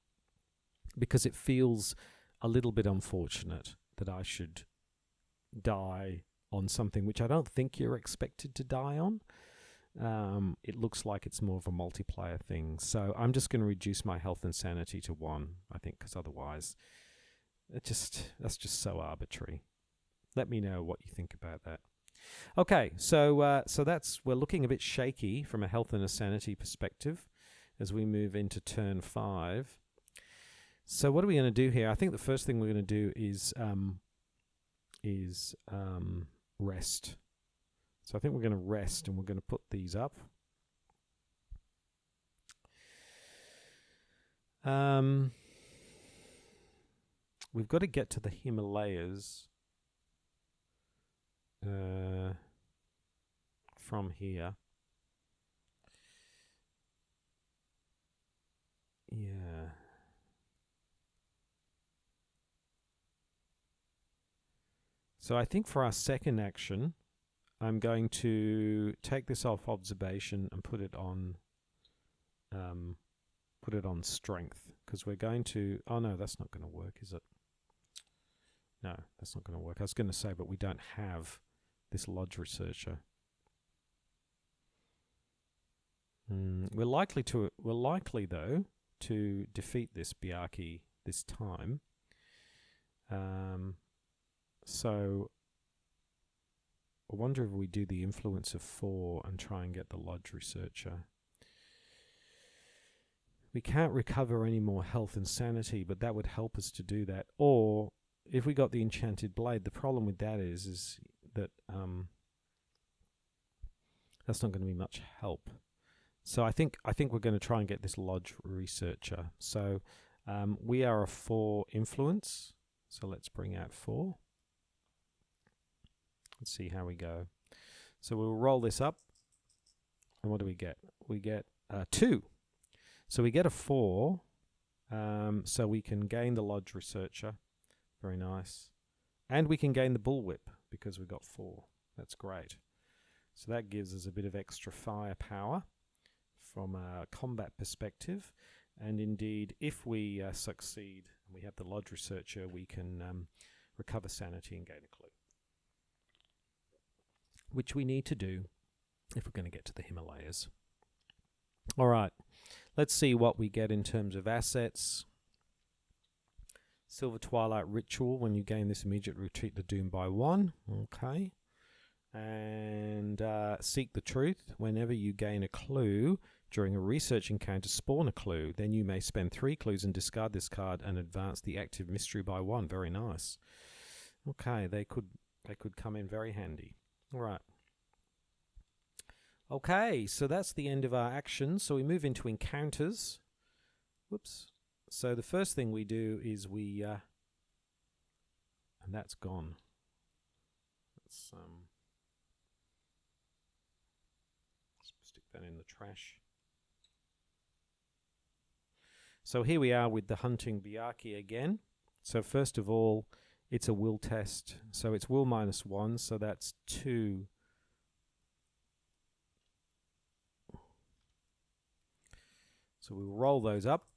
Because it feels a little bit unfortunate that I should die on something which I don't think you're expected to die on. It looks like it's more of a multiplayer thing. So I'm just going to reduce my health and sanity to 1, I think, because otherwise that's just so arbitrary. Let me know what you think about that. Okay, so we're looking a bit shaky from a health and a sanity perspective as we move into turn 5. So what are we going to do here? I think the first thing we're going to do is rest. So I think we're going to rest, and we're going to put these up. We've got to get to the Himalayas from here. Yeah. So I think for our second action, I'm going to take this off observation and put it on strength, because we're going to. Oh no, that's not going to work, is it? No, that's not going to work. I was going to say, but we don't have this lodge researcher. We're likely though to defeat this Byakhee this time. So I wonder if we do the influence of 4 and try and get the lodge researcher. We can't recover any more health and sanity, but that would help us to do that. Or if we got the enchanted blade, the problem with that is that that's not going to be much help. So I think we're going to try and get this lodge researcher. So we are a 4 influence. So let's bring out 4. Let's see how we go. So we'll roll this up. And what do we get? We get 2. So we get a 4. So we can gain the lodge researcher. Very nice. And we can gain the bullwhip because we got 4. That's great. So that gives us a bit of extra firepower from a combat perspective. And indeed, if we succeed and we have the lodge researcher, we can recover sanity and gain a clue, which we need to do if we're going to get to the Himalayas. All right, let's see what we get in terms of assets. Silver Twilight Ritual. When you gain this, immediate retreat the doom by 1. Okay. And Seek the Truth. Whenever you gain a clue during a research encounter, spawn a clue. Then you may spend 3 clues and discard this card and advance the active mystery by 1. Very nice. Okay, they could come in very handy. All right. Okay, so that's the end of our actions. So we move into encounters. Whoops. So the first thing we do is we, and that's gone. Let's stick that in the trash. So here we are with the hunting Byakhee again. So first of all, it's a will test. So it's will -1, so that's 2. So we'll roll those up.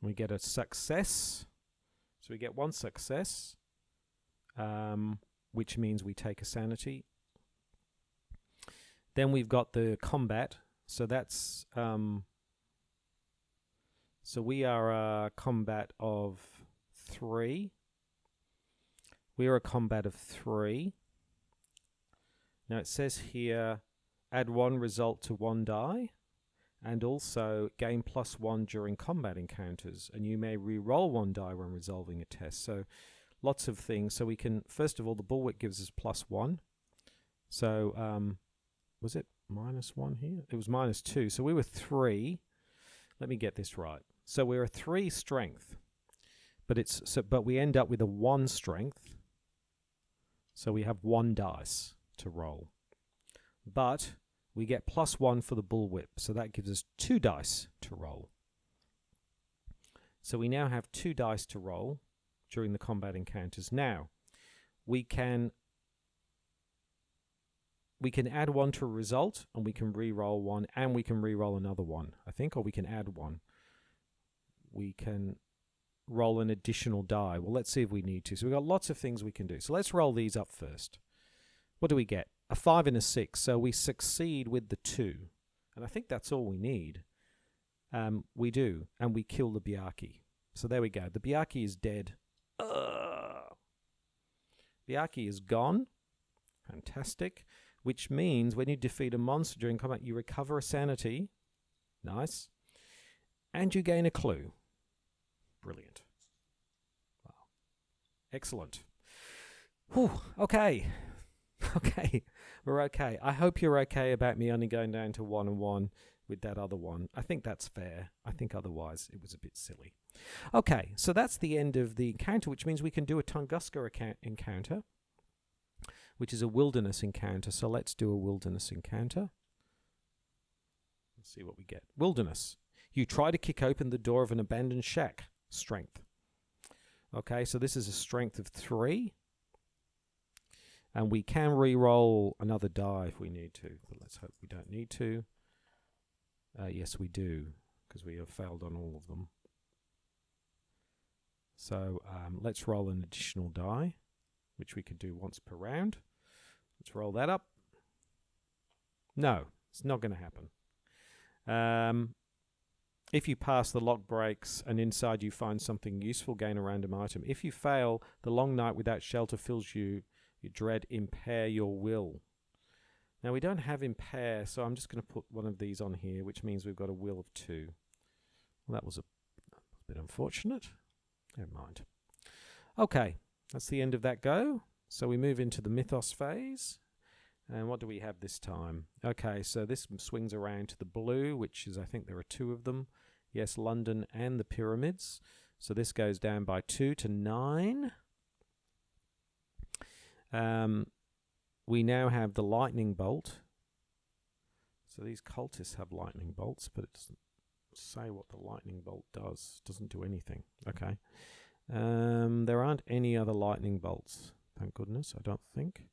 We get a success. So we get 1 success, which means we take a sanity. Then we've got the combat. So that's so we are a combat of 3. We are a combat of 3. Now it says here, add 1 result to 1 die. And also gain +1 during combat encounters, and you may re-roll 1 die when resolving a test. So lots of things. So we can, first of all, the bullwhip gives us +1. So was it -1 here? It was -2. So we were 3. Let me get this right. So we're a 3 strength, but we end up with a 1 strength. So we have 1 dice to roll, but we get +1 for the bullwhip, so that gives us 2 dice to roll. So we now have 2 dice to roll during the combat encounters. Now, we can add 1 to a result, and we can re-roll 1, and we can re-roll another 1, I think, or we can add 1. We can roll an additional die. Well, let's see if we need to. So we've got lots of things we can do. So let's roll these up first. What do we get? A 5 and a 6. So we succeed with the 2. And I think that's all we need. We do. And we kill the Byakhee. So there we go. The Byakhee is dead. Byakhee is gone. Fantastic. Which means when you defeat a monster during combat, you recover a sanity. Nice. And you gain a clue. Brilliant. Wow. Excellent. Whew. Okay. Okay. We're okay. I hope you're okay about me only going down to 1 and 1 with that other one. I think that's fair. I think otherwise it was a bit silly. Okay. So that's the end of the encounter, which means we can do a Tunguska encounter, which is a wilderness encounter. So let's do a wilderness encounter. Let's see what we get. Wilderness. You try to kick open the door of an abandoned shack. Strength. Okay, so this is a strength of 3. And we can re-roll another die if we need to. But let's hope we don't need to. Yes, we do, because we have failed on all of them. So let's roll an additional die, which we could do once per round. Let's roll that up. No, it's not going to happen. If you pass, the lock breaks, and inside you find something useful, gain a random item. If you fail, the long night without shelter fills you. You dread impair your will. Now, we don't have impair, so I'm just going to put one of these on here, which means we've got a will of 2. Well, that was a bit unfortunate. Never mind. Okay, that's the end of that go. So we move into the Mythos phase. And what do we have this time? Okay, so this swings around to the blue, which is, I think there are 2 of them. Yes, London and the pyramids. So this goes down by 2 to 9. We now have the lightning bolt. So these cultists have lightning bolts, but it doesn't say what the lightning bolt does. It doesn't do anything. Okay. There aren't any other lightning bolts. Thank goodness, I don't think.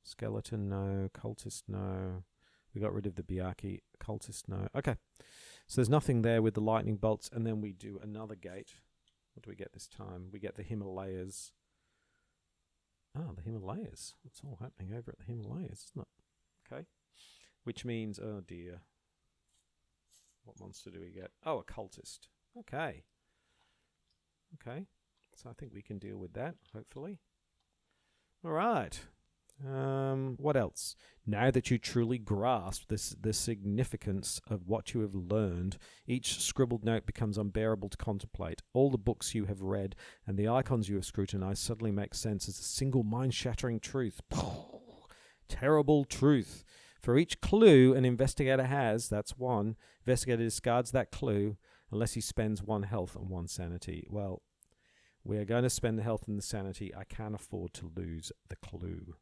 Skeleton, no. Cultist, no. We got rid of the Byakhee. Cultist, no. Okay. So there's nothing there with the lightning bolts. And then we do another gate. What do we get this time? We get the Himalayas. Oh, the Himalayas. What's all happening over at the Himalayas, isn't it? Okay. Which means, oh dear. What monster do we get? Oh, a cultist. Okay. Okay. So I think we can deal with that, hopefully. All right. What else? Now that you truly grasp the significance of what you have learned, each scribbled note becomes unbearable to contemplate. All the books you have read and the icons you have scrutinized suddenly make sense as a single mind-shattering truth. Terrible truth. For each clue an investigator has, that's 1, investigator discards that clue unless he spends 1 health and 1 sanity. Well, we are going to spend the health and the sanity. I can't afford to lose the clue.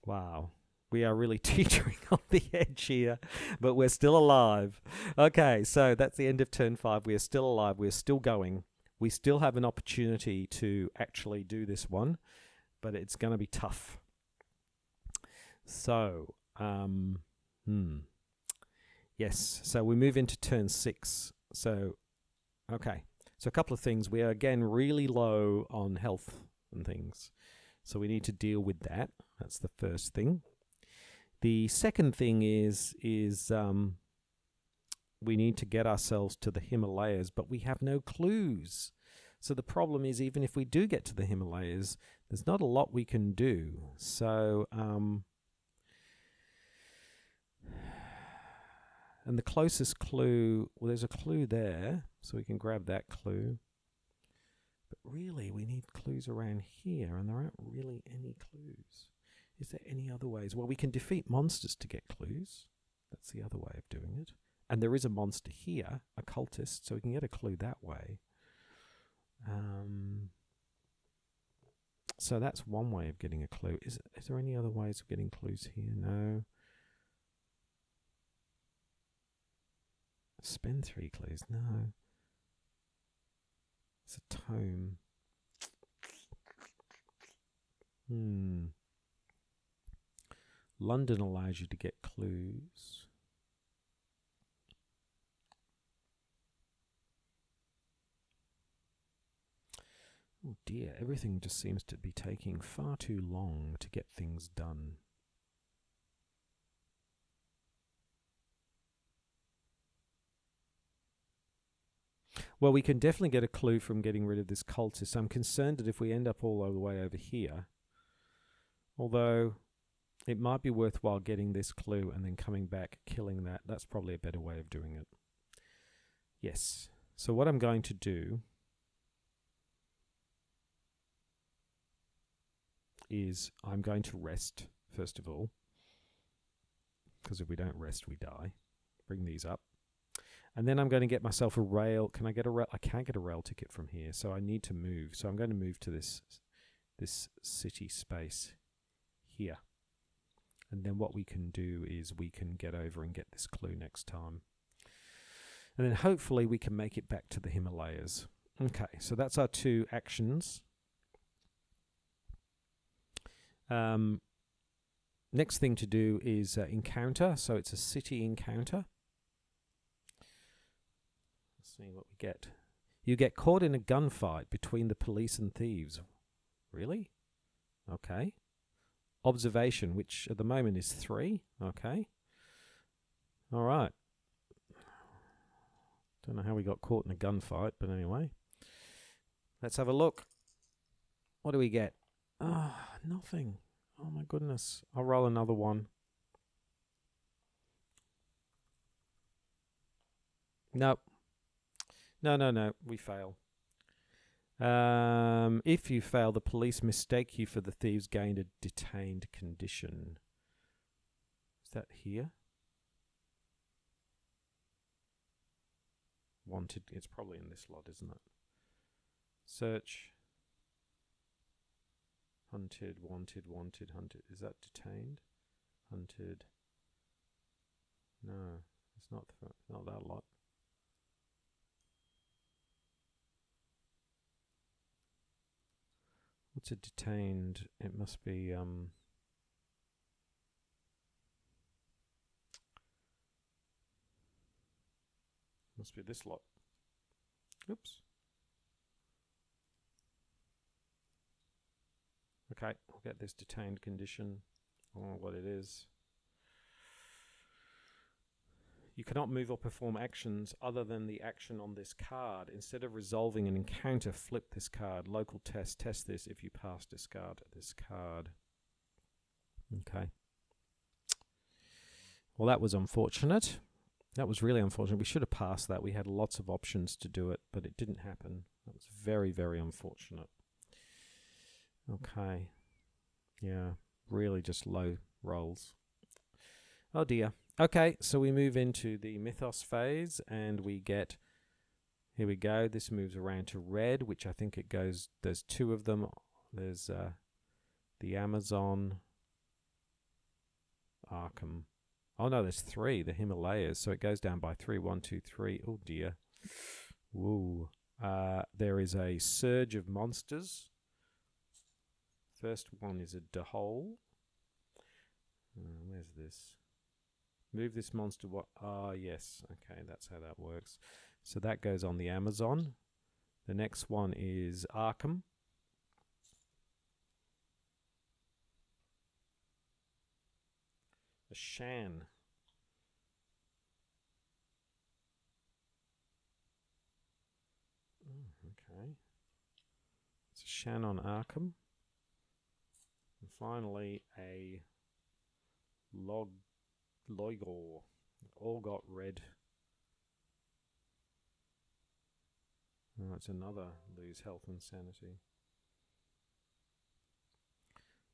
Wow. We are really teetering on the edge here, but we're still alive. Okay, so that's the end of turn 5. We are still alive. We're still going. We still have an opportunity to actually do this one, but it's going to be tough. So, yes, so we move into turn 6. So, okay. So a couple of things. We are, again, really low on health and things. So we need to deal with that. That's the first thing. The second thing is we need to get ourselves to the Himalayas, but we have no clues. So the problem is, even if we do get to the Himalayas, there's not a lot we can do. So, and the closest clue, well, there's a clue there, so we can grab that clue. But really, we need clues around here, and there aren't really any clues. Is there any other ways? Well, we can defeat monsters to get clues. That's the other way of doing it. And there is a monster here, a cultist, so we can get a clue that way. So that's one way of getting a clue. Is there any other ways of getting clues here? No. Spend 3 clues? No. It's a tome. London allows you to get clues. Oh dear, everything just seems to be taking far too long to get things done. Well, we can definitely get a clue from getting rid of this cultist. I'm concerned that if we end up all the way over here, although it might be worthwhile getting this clue and then coming back, killing that. That's probably a better way of doing it. Yes. So what I'm going to do is I'm going to rest, first of all, because if we don't rest, we die. Bring these up. And then I'm going to get myself a rail. Can I get a rail? I can't get a rail ticket from here, so I need to move. So I'm going to move to this city space here. And then what we can do is we can get over and get this clue next time. And then hopefully we can make it back to the Himalayas. Okay, so that's our 2 actions. Next thing to do is encounter. So it's a city encounter. Let's see what we get. You get caught in a gunfight between the police and thieves. Really? Okay. Observation, which at the moment is 3. Okay. All right. Don't know how we got caught in a gunfight, but anyway. Let's have a look. What do we get? Ah, nothing. Oh my goodness. I'll roll another one. Nope. No. We fail. If you fail, the police mistake you for the thieves, gained a detained condition. Is that here? Wanted. It's probably in this lot, isn't it? Search. Hunted, wanted, hunted. Is that detained? Hunted. No, it's not that lot. What's a detained? It must be must be this lot. Oops. Okay, we'll get this detained condition. I don't know what it is. You cannot move or perform actions other than the action on this card. Instead of resolving an encounter, flip this card. Local test. Test this. If you pass, discard this card. Okay. Well, that was unfortunate. That was really unfortunate. We should have passed that. We had lots of options to do it, but it didn't happen. That was very, very unfortunate. Okay. Yeah, really just low rolls. Oh dear. Okay, so we move into the Mythos phase, and we get, here we go, this moves around to red, which I think it goes, there's 2 of them. There's the Amazon, Arkham. Oh no, there's 3, the Himalayas, so it goes down by 3. 1, 2, 3. Oh dear. Woo. There is a surge of monsters. First one is a Dahole. Where's this? Move this monster. What? Ah, yes. Okay, that's how that works. So that goes on the Amazon. The next one is Arkham. A Shan. Oh, okay. It's a Shan on Arkham. And finally, a Loigor. All got red. Oh, it's another lose health and sanity.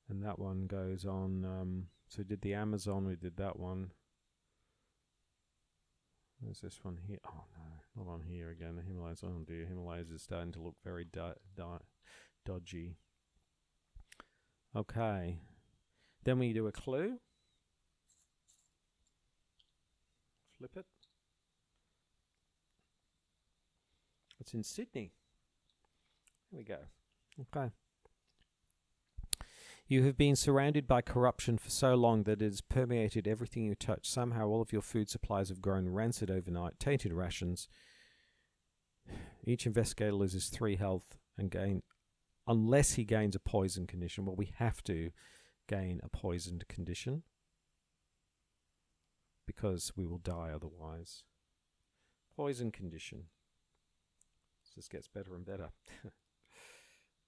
And that one goes on. So we did the Amazon, we did that one. There's this one here. Oh no, not on here again. The Himalayas. Oh dear, Himalayas is starting to look very dodgy. Okay. Then we do a clue. Flip it. It's in Sydney. Here we go. Okay. You have been surrounded by corruption for so long that it has permeated everything you touch. Somehow all of your food supplies have grown rancid overnight, tainted rations. Each investigator loses 3 health and gain unless he gains a poison condition. Well, we have to gain a poisoned condition because we will die otherwise. Poison condition. This gets better and better.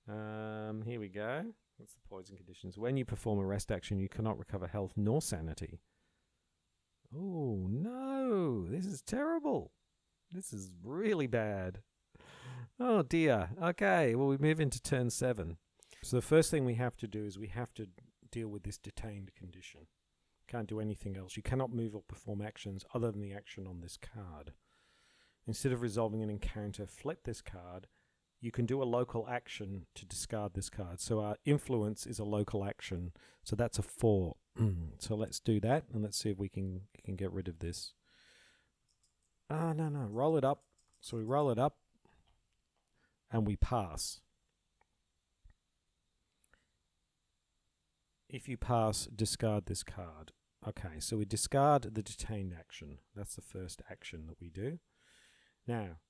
Here we go. What's the poison conditions? When you perform a rest action, you cannot recover health nor sanity. Oh, no. This is terrible. This is really bad. Oh, dear. Okay, well, we move into turn 7. So the first thing we have to do is we have to deal with this detained condition. Can't do anything else. You cannot move or perform actions other than the action on this card. Instead of resolving an encounter, flip this card. You can do a local action to discard this card. So our influence is a local action. So that's a 4. So let's do that, and let's see if we can get rid of this. Ah, no. Roll it up. So we roll it up, and we pass. If you pass, discard this card. Okay, so we discard the detained action. That's the first action that we do. Now,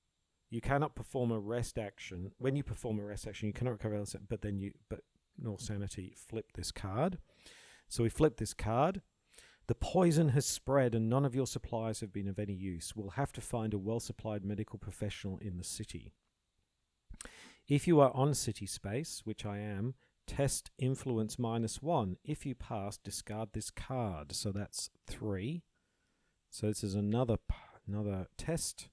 you cannot perform a rest action. When you perform a rest action, you cannot recover health, but nor sanity. Flip this card. So we flip this card. The poison has spread and none of your supplies have been of any use. We'll have to find a well-supplied medical professional in the city. If you are on city space, which I am, test influence -1. If you pass, discard this card. So that's 3. So this is another test.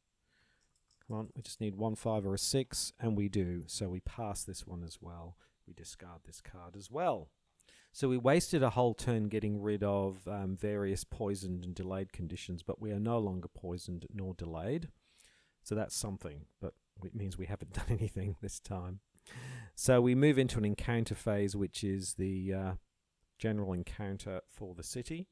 Come on, we just need 1, 5, or a 6, and we do. So we pass this one as well. We discard this card as well. So we wasted a whole turn getting rid of various poisoned and delayed conditions, but we are no longer poisoned nor delayed. So that's something, but it means we haven't done anything this time. So we move into an encounter phase, which is the general encounter for the city.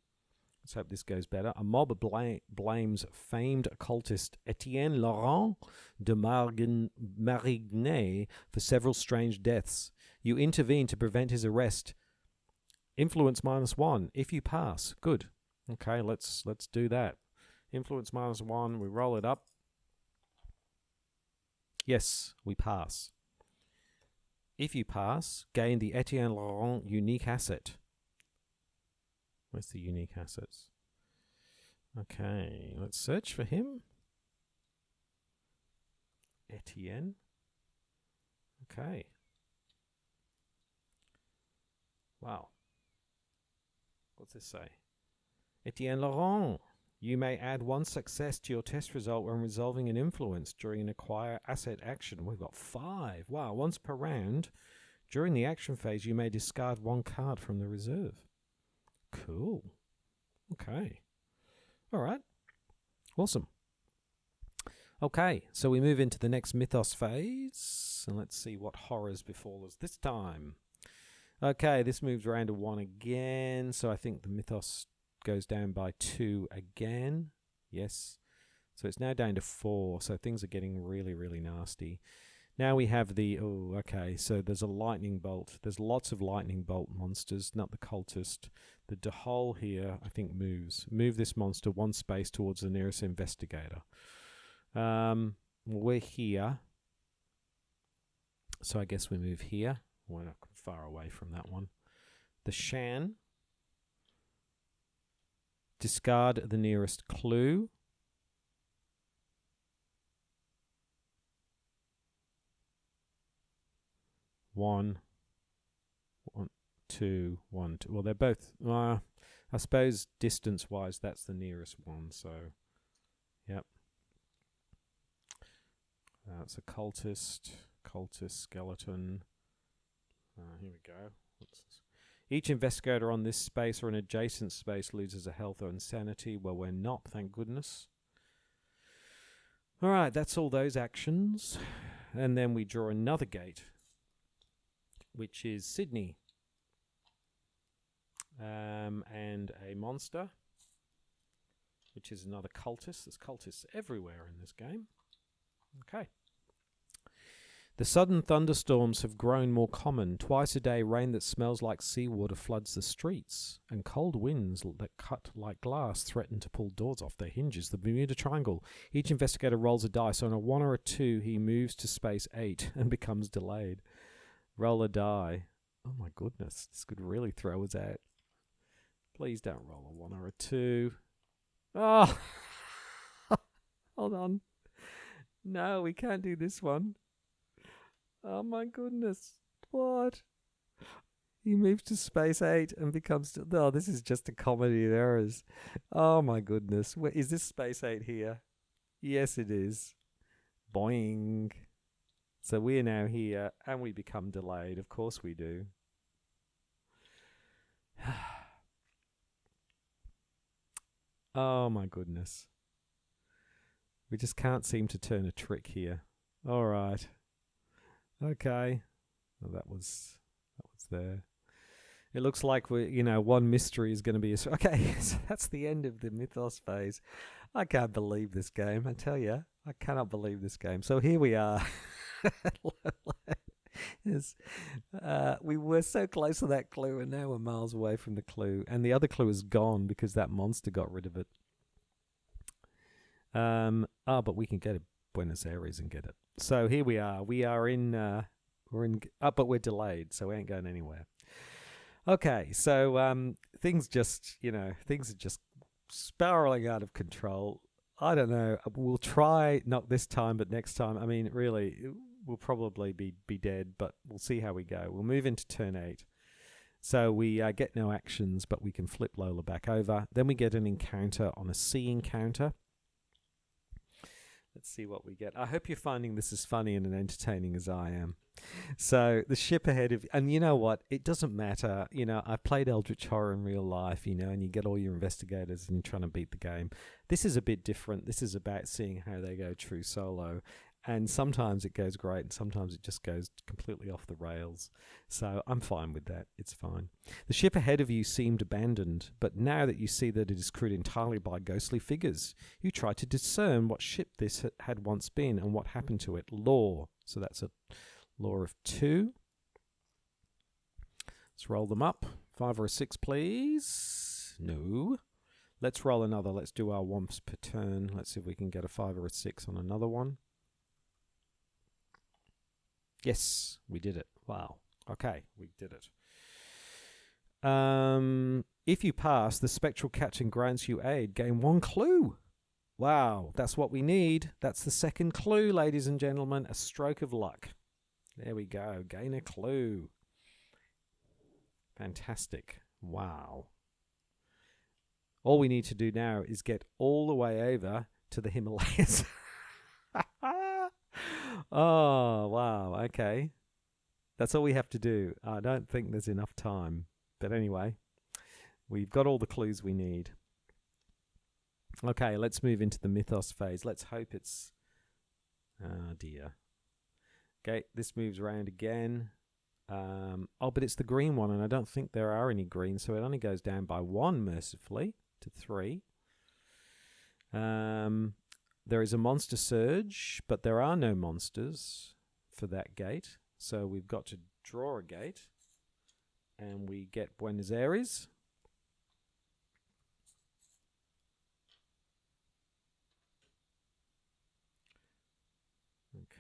Let's hope this goes better. A mob blames famed occultist Etienne Laurent de Marigny for several strange deaths. You intervene to prevent his arrest. Influence -1. If you pass, good. Okay, let's do that. Influence -1. We roll it up. Yes, we pass. If you pass, gain the Etienne Laurent unique asset. Where's the unique assets? Okay, let's search for him. Etienne. Okay. Wow. What's this say? Etienne Laurent. You may add 1 success to your test result when resolving an influence during an acquire asset action. We've got 5. Wow, once per round. During the action phase, you may discard 1 card from the reserve. Cool. Okay. All right. Awesome. Okay, so we move into the next Mythos phase, and let's see what horrors befall us this time. Okay, this moves around to 1 again, so I think the Mythos goes down by 2 again. Yes. So it's now down to 4, so things are getting really, really nasty. Now we have the... Oh, okay, so there's a lightning bolt. There's lots of lightning bolt monsters, not the cultist. The Dehole here, I think, moves. Move this monster 1 space towards the nearest investigator. We're here. So I guess we move here. We're not far away from that one. The Shan. Discard the nearest clue. One, 2, 1, 2. Well, they're both... I suppose distance-wise, that's the nearest one. So, yep. It's a cultist, skeleton. Here we go. Each investigator on this space or an adjacent space loses a health or insanity. Well, we're not, thank goodness. All right, that's all those actions. And then we draw another gate, which is Sydney. And a monster, which is another cultist. There's cultists everywhere in this game. Okay. The sudden thunderstorms have grown more common. Twice a day, rain that smells like seawater floods the streets, and cold winds that cut like glass threaten to pull doors off their hinges. The Bermuda Triangle. Each investigator rolls a dice. On a 1 or a 2, he moves to space 8 and becomes delayed. Roll a die. Oh my goodness, this could really throw us out. Please don't roll a 1 or a 2. Oh, hold on. No, we can't do this one. Oh my goodness. What? He moves to space 8 and becomes... Oh, this is just a comedy of errors. Oh my goodness. Is this space 8 here? Yes, it is. Boing. So we're now here and we become delayed. Of course we do. Oh my goodness. We just can't seem to turn a trick here. All right. Okay. Well, that was there. It looks like one mystery is going to be okay. So that's the end of the Mythos phase. I can't believe this game. I tell you, I cannot believe this game. So here we are. We were so close to that clue, and now we're miles away from the clue. And the other clue is gone because that monster got rid of it. But we can go to Buenos Aires and get it. So here we are. We are in. But we're delayed, so we ain't going anywhere. Okay, so things are just spiraling out of control. I don't know. We'll try, not this time, but next time. I mean, really, we'll probably be dead, but we'll see how we go. We'll move into turn 8. So we get no actions, but we can flip Lola back over. Then we get an encounter on a sea encounter. Let's see what we get. I hope you're finding this as funny and entertaining as I am. So the ship ahead of... And you know what? It doesn't matter. I've played Eldritch Horror in real life, and you get all your investigators and you're trying to beat the game. This is a bit different. This is about seeing how they go true solo. And sometimes it goes great and sometimes it just goes completely off the rails. So I'm fine with that. It's fine. The ship ahead of you seemed abandoned, but now that you see that it is crewed entirely by ghostly figures, you try to discern what ship this had once been and what happened to it. Lore. So that's a lore of 2. Let's roll them up. 5 or a 6, please. No. Let's roll another. Let's do our womps per turn. Let's see if we can get a 5 or a 6 on another one. Yes, we did it. Wow. Okay, we did it. If you pass, the spectral captain grants you aid. Gain 1 clue. Wow, that's what we need. That's the second clue, ladies and gentlemen. A stroke of luck. There we go. Gain a clue. Fantastic. Wow. All we need to do now is get all the way over to the Himalayas. Oh, wow. Okay. That's all we have to do. I don't think there's enough time. But anyway, we've got all the clues we need. Okay, let's move into the Mythos phase. Let's hope it's... Oh, dear. Okay, this moves around again. But it's the green one, and I don't think there are any green, so it only goes down by 1, mercifully, to 3. There is a monster surge, but there are no monsters for that gate. So we've got to draw a gate, and we get Buenos Aires.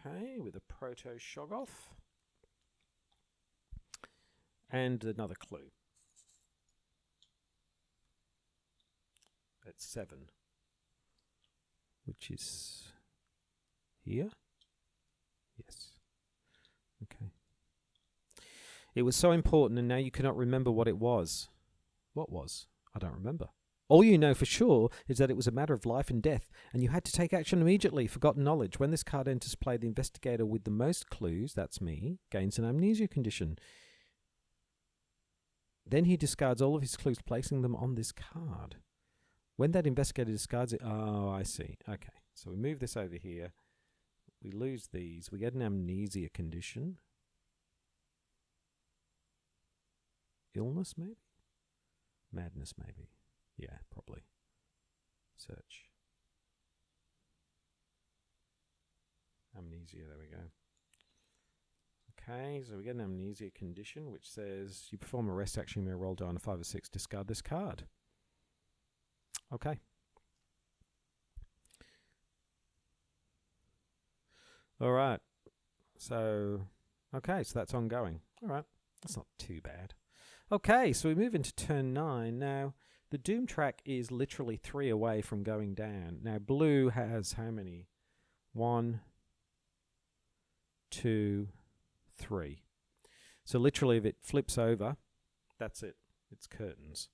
Okay, with a proto-Shoggoth. And another clue. At 7. Which is here? Yes. Okay. It was so important and now you cannot remember what it was. What was? I don't remember. All you know for sure is that it was a matter of life and death, and you had to take action immediately. Forgotten knowledge. When this card enters play, the investigator with the most clues, that's me, gains an amnesia condition. Then he discards all of his clues, placing them on this card. When that investigator discards it... Oh, I see. Okay. So we move this over here. We lose these. We get an amnesia condition. Illness, maybe? Madness, maybe. Yeah, probably. Search. Amnesia, there we go. Okay, so we get an amnesia condition, which says you perform a rest action, you may roll down a 5 or 6, discard this card. Okay. All right. So, Okay, so that's ongoing. All right, that's not too bad. Okay, so we move into turn 9. Now, the Doom track is literally 3 away from going down. Now, blue has how many? 1, 2, 3. So literally, if it flips over, that's it. It's curtains.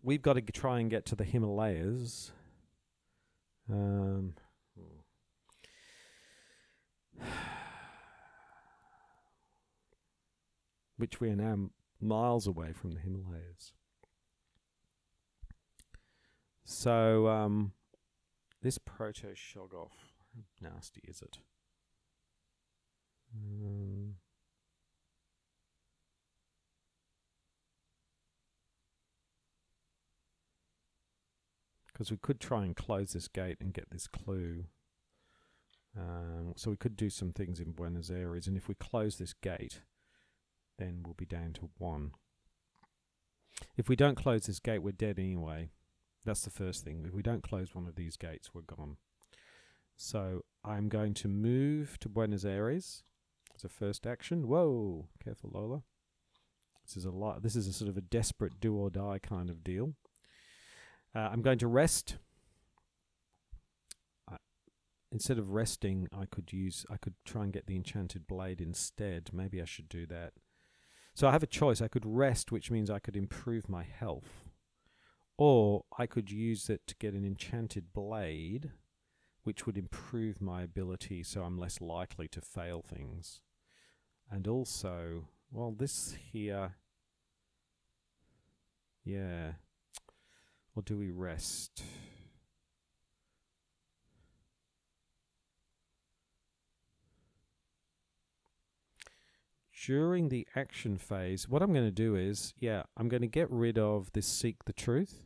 We've got to try and get to the Himalayas. Which we are now miles away from the Himalayas. So, this Proto-Shoggoth, how nasty is it? Because we could try and close this gate and get this clue. So we could do some things in Buenos Aires, and if we close this gate, then we'll be down to 1. If we don't close this gate, we're dead anyway. That's the first thing. If we don't close one of these gates, we're gone. So I'm going to move to Buenos Aires as a first action. Whoa, careful, Lola. This is a lot. This is a sort of a desperate do or die kind of deal. I'm going to rest. Instead of resting, I could try and get the enchanted blade instead. Maybe I should do that. So I have a choice. I could rest, which means I could improve my health. Or I could use it to get an enchanted blade, which would improve my ability so I'm less likely to fail things. And also, well, this here, yeah. Or do we rest? During the action phase, what I'm going to do is, I'm going to get rid of this Seek the Truth,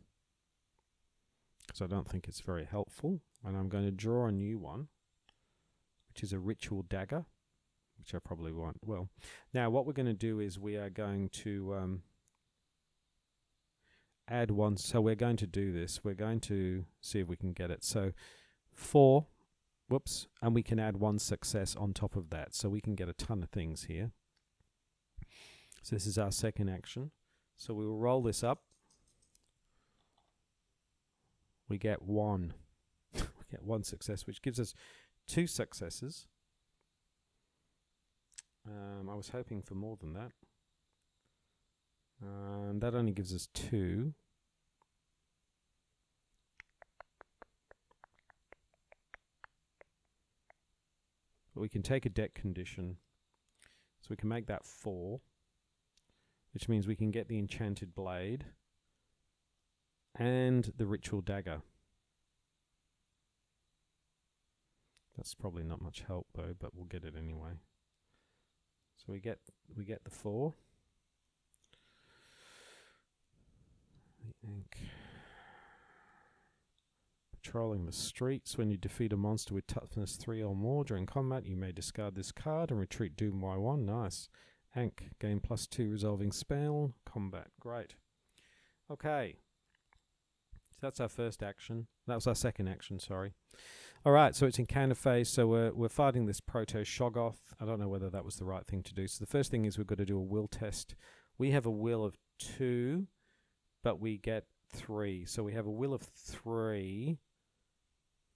because I don't think it's very helpful. And I'm going to draw a new one, which is a Ritual Dagger, which I probably want. Well, now what we're going to do is we are going to add one. So we're going to do this. We're going to see if we can get it. So 4, whoops, and we can add 1 success on top of that. So we can get a ton of things here. So this is our second action. So we will roll this up. We get 1. We get 1 success, which gives us 2 successes. I was hoping for more than that. That only gives us 2. But we can take a deck condition. So we can make that 4. Which means we can get the enchanted blade and the Ritual Dagger. That's probably not much help though, but we'll get it anyway. So we get the 4. The ink. Patrolling the streets. When you defeat a monster with toughness 3 or more during combat, you may discard this card and retreat Doom Y1. Nice. Ankh, gain +2 resolving spell, combat. Great. Okay. So that's our first action. That was our second action, sorry. Alright, so it's encounter phase, so we're fighting this Proto-Shoggoth. I don't know whether that was the right thing to do. So the first thing is we've got to do a will test. We have a will of 2, but we get 3. So we have a will of 3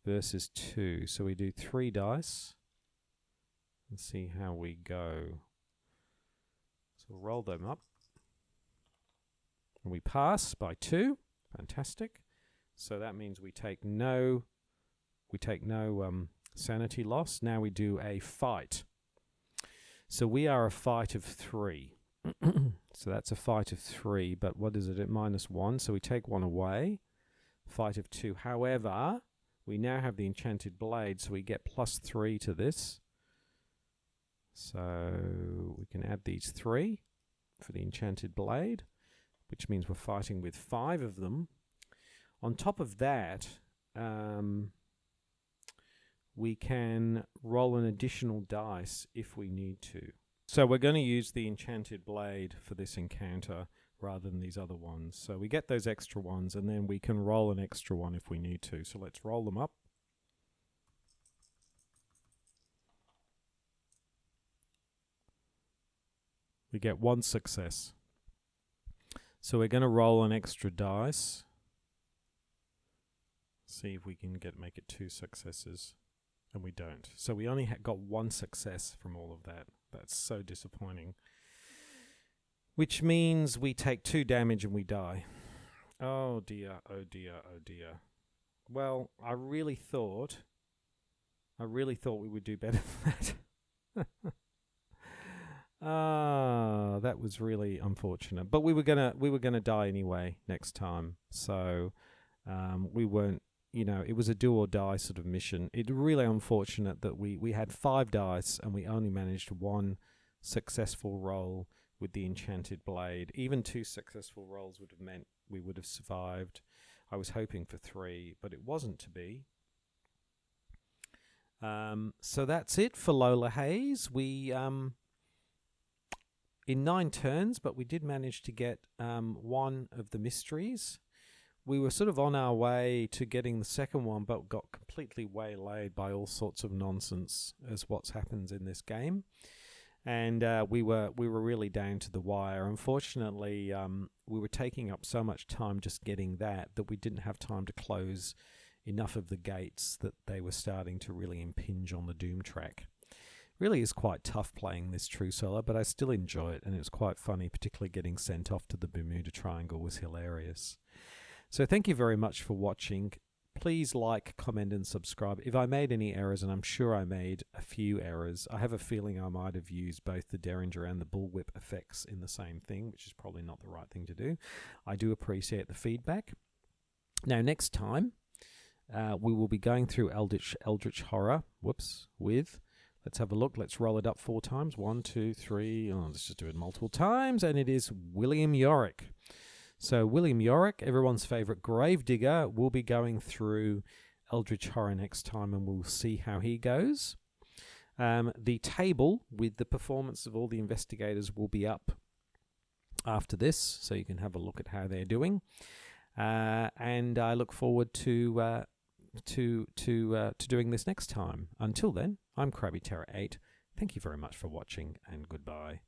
versus 2. So we do 3 dice. Let's see how we go. We'll roll them up. And we pass by 2. Fantastic. So that means we take no sanity loss. Now we do a fight. So we are a fight of 3. So that's a fight of 3, but what is it at -1? So we take 1 away. Fight of 2. However, we now have the enchanted blade, so we get +3 to this. So we can add these 3 for the enchanted blade, which means we're fighting with 5 of them. On top of that, we can roll an additional dice if we need to. So we're going to use the enchanted blade for this encounter rather than these other ones. So we get those extra ones, and then we can roll an extra one if we need to. So let's roll them up. We get 1 success. So we're going to roll an extra dice. See if we can make it 2 successes. And we don't. So we only got 1 success from all of that. That's so disappointing. Which means we take 2 damage and we die. Oh dear, oh dear, oh dear. Well, I really thought we would do better than that. That was really unfortunate. But we were gonna die anyway next time. So we weren't, it was a do or die sort of mission. It's really unfortunate that we had 5 dice and we only managed 1 successful roll with the enchanted blade. Even 2 successful rolls would have meant we would have survived. I was hoping for 3, but it wasn't to be. So that's it for Lola Hayes. We in 9 turns, but we did manage to get 1 of the mysteries. We were sort of on our way to getting the second one, but got completely waylaid by all sorts of nonsense, as what happens in this game. And we were really down to the wire. Unfortunately, we were taking up so much time just getting that we didn't have time to close enough of the gates that they were starting to really impinge on the Doom track. Really is quite tough playing this true solo, but I still enjoy it, and it was quite funny, particularly getting sent off to the Bermuda Triangle was hilarious. So thank you very much for watching. Please like, comment, and subscribe. If I made any errors, and I'm sure I made a few errors, I have a feeling I might have used both the Derringer and the Bullwhip effects in the same thing, which is probably not the right thing to do. I do appreciate the feedback. Now, next time, we will be going through Eldritch Horror, with, let's have a look, let's roll it up 4 times. 1, 2, 3, let's just do it multiple times, and it is William Yorick. So William Yorick, everyone's favourite gravedigger, will be going through Eldritch Horror next time, and we'll see how he goes. The table with the performance of all the investigators will be up after this, so you can have a look at how they're doing. And I look forward to doing this next time. Until then, I'm Krabby Terror 8. Thank you very much for watching, and goodbye.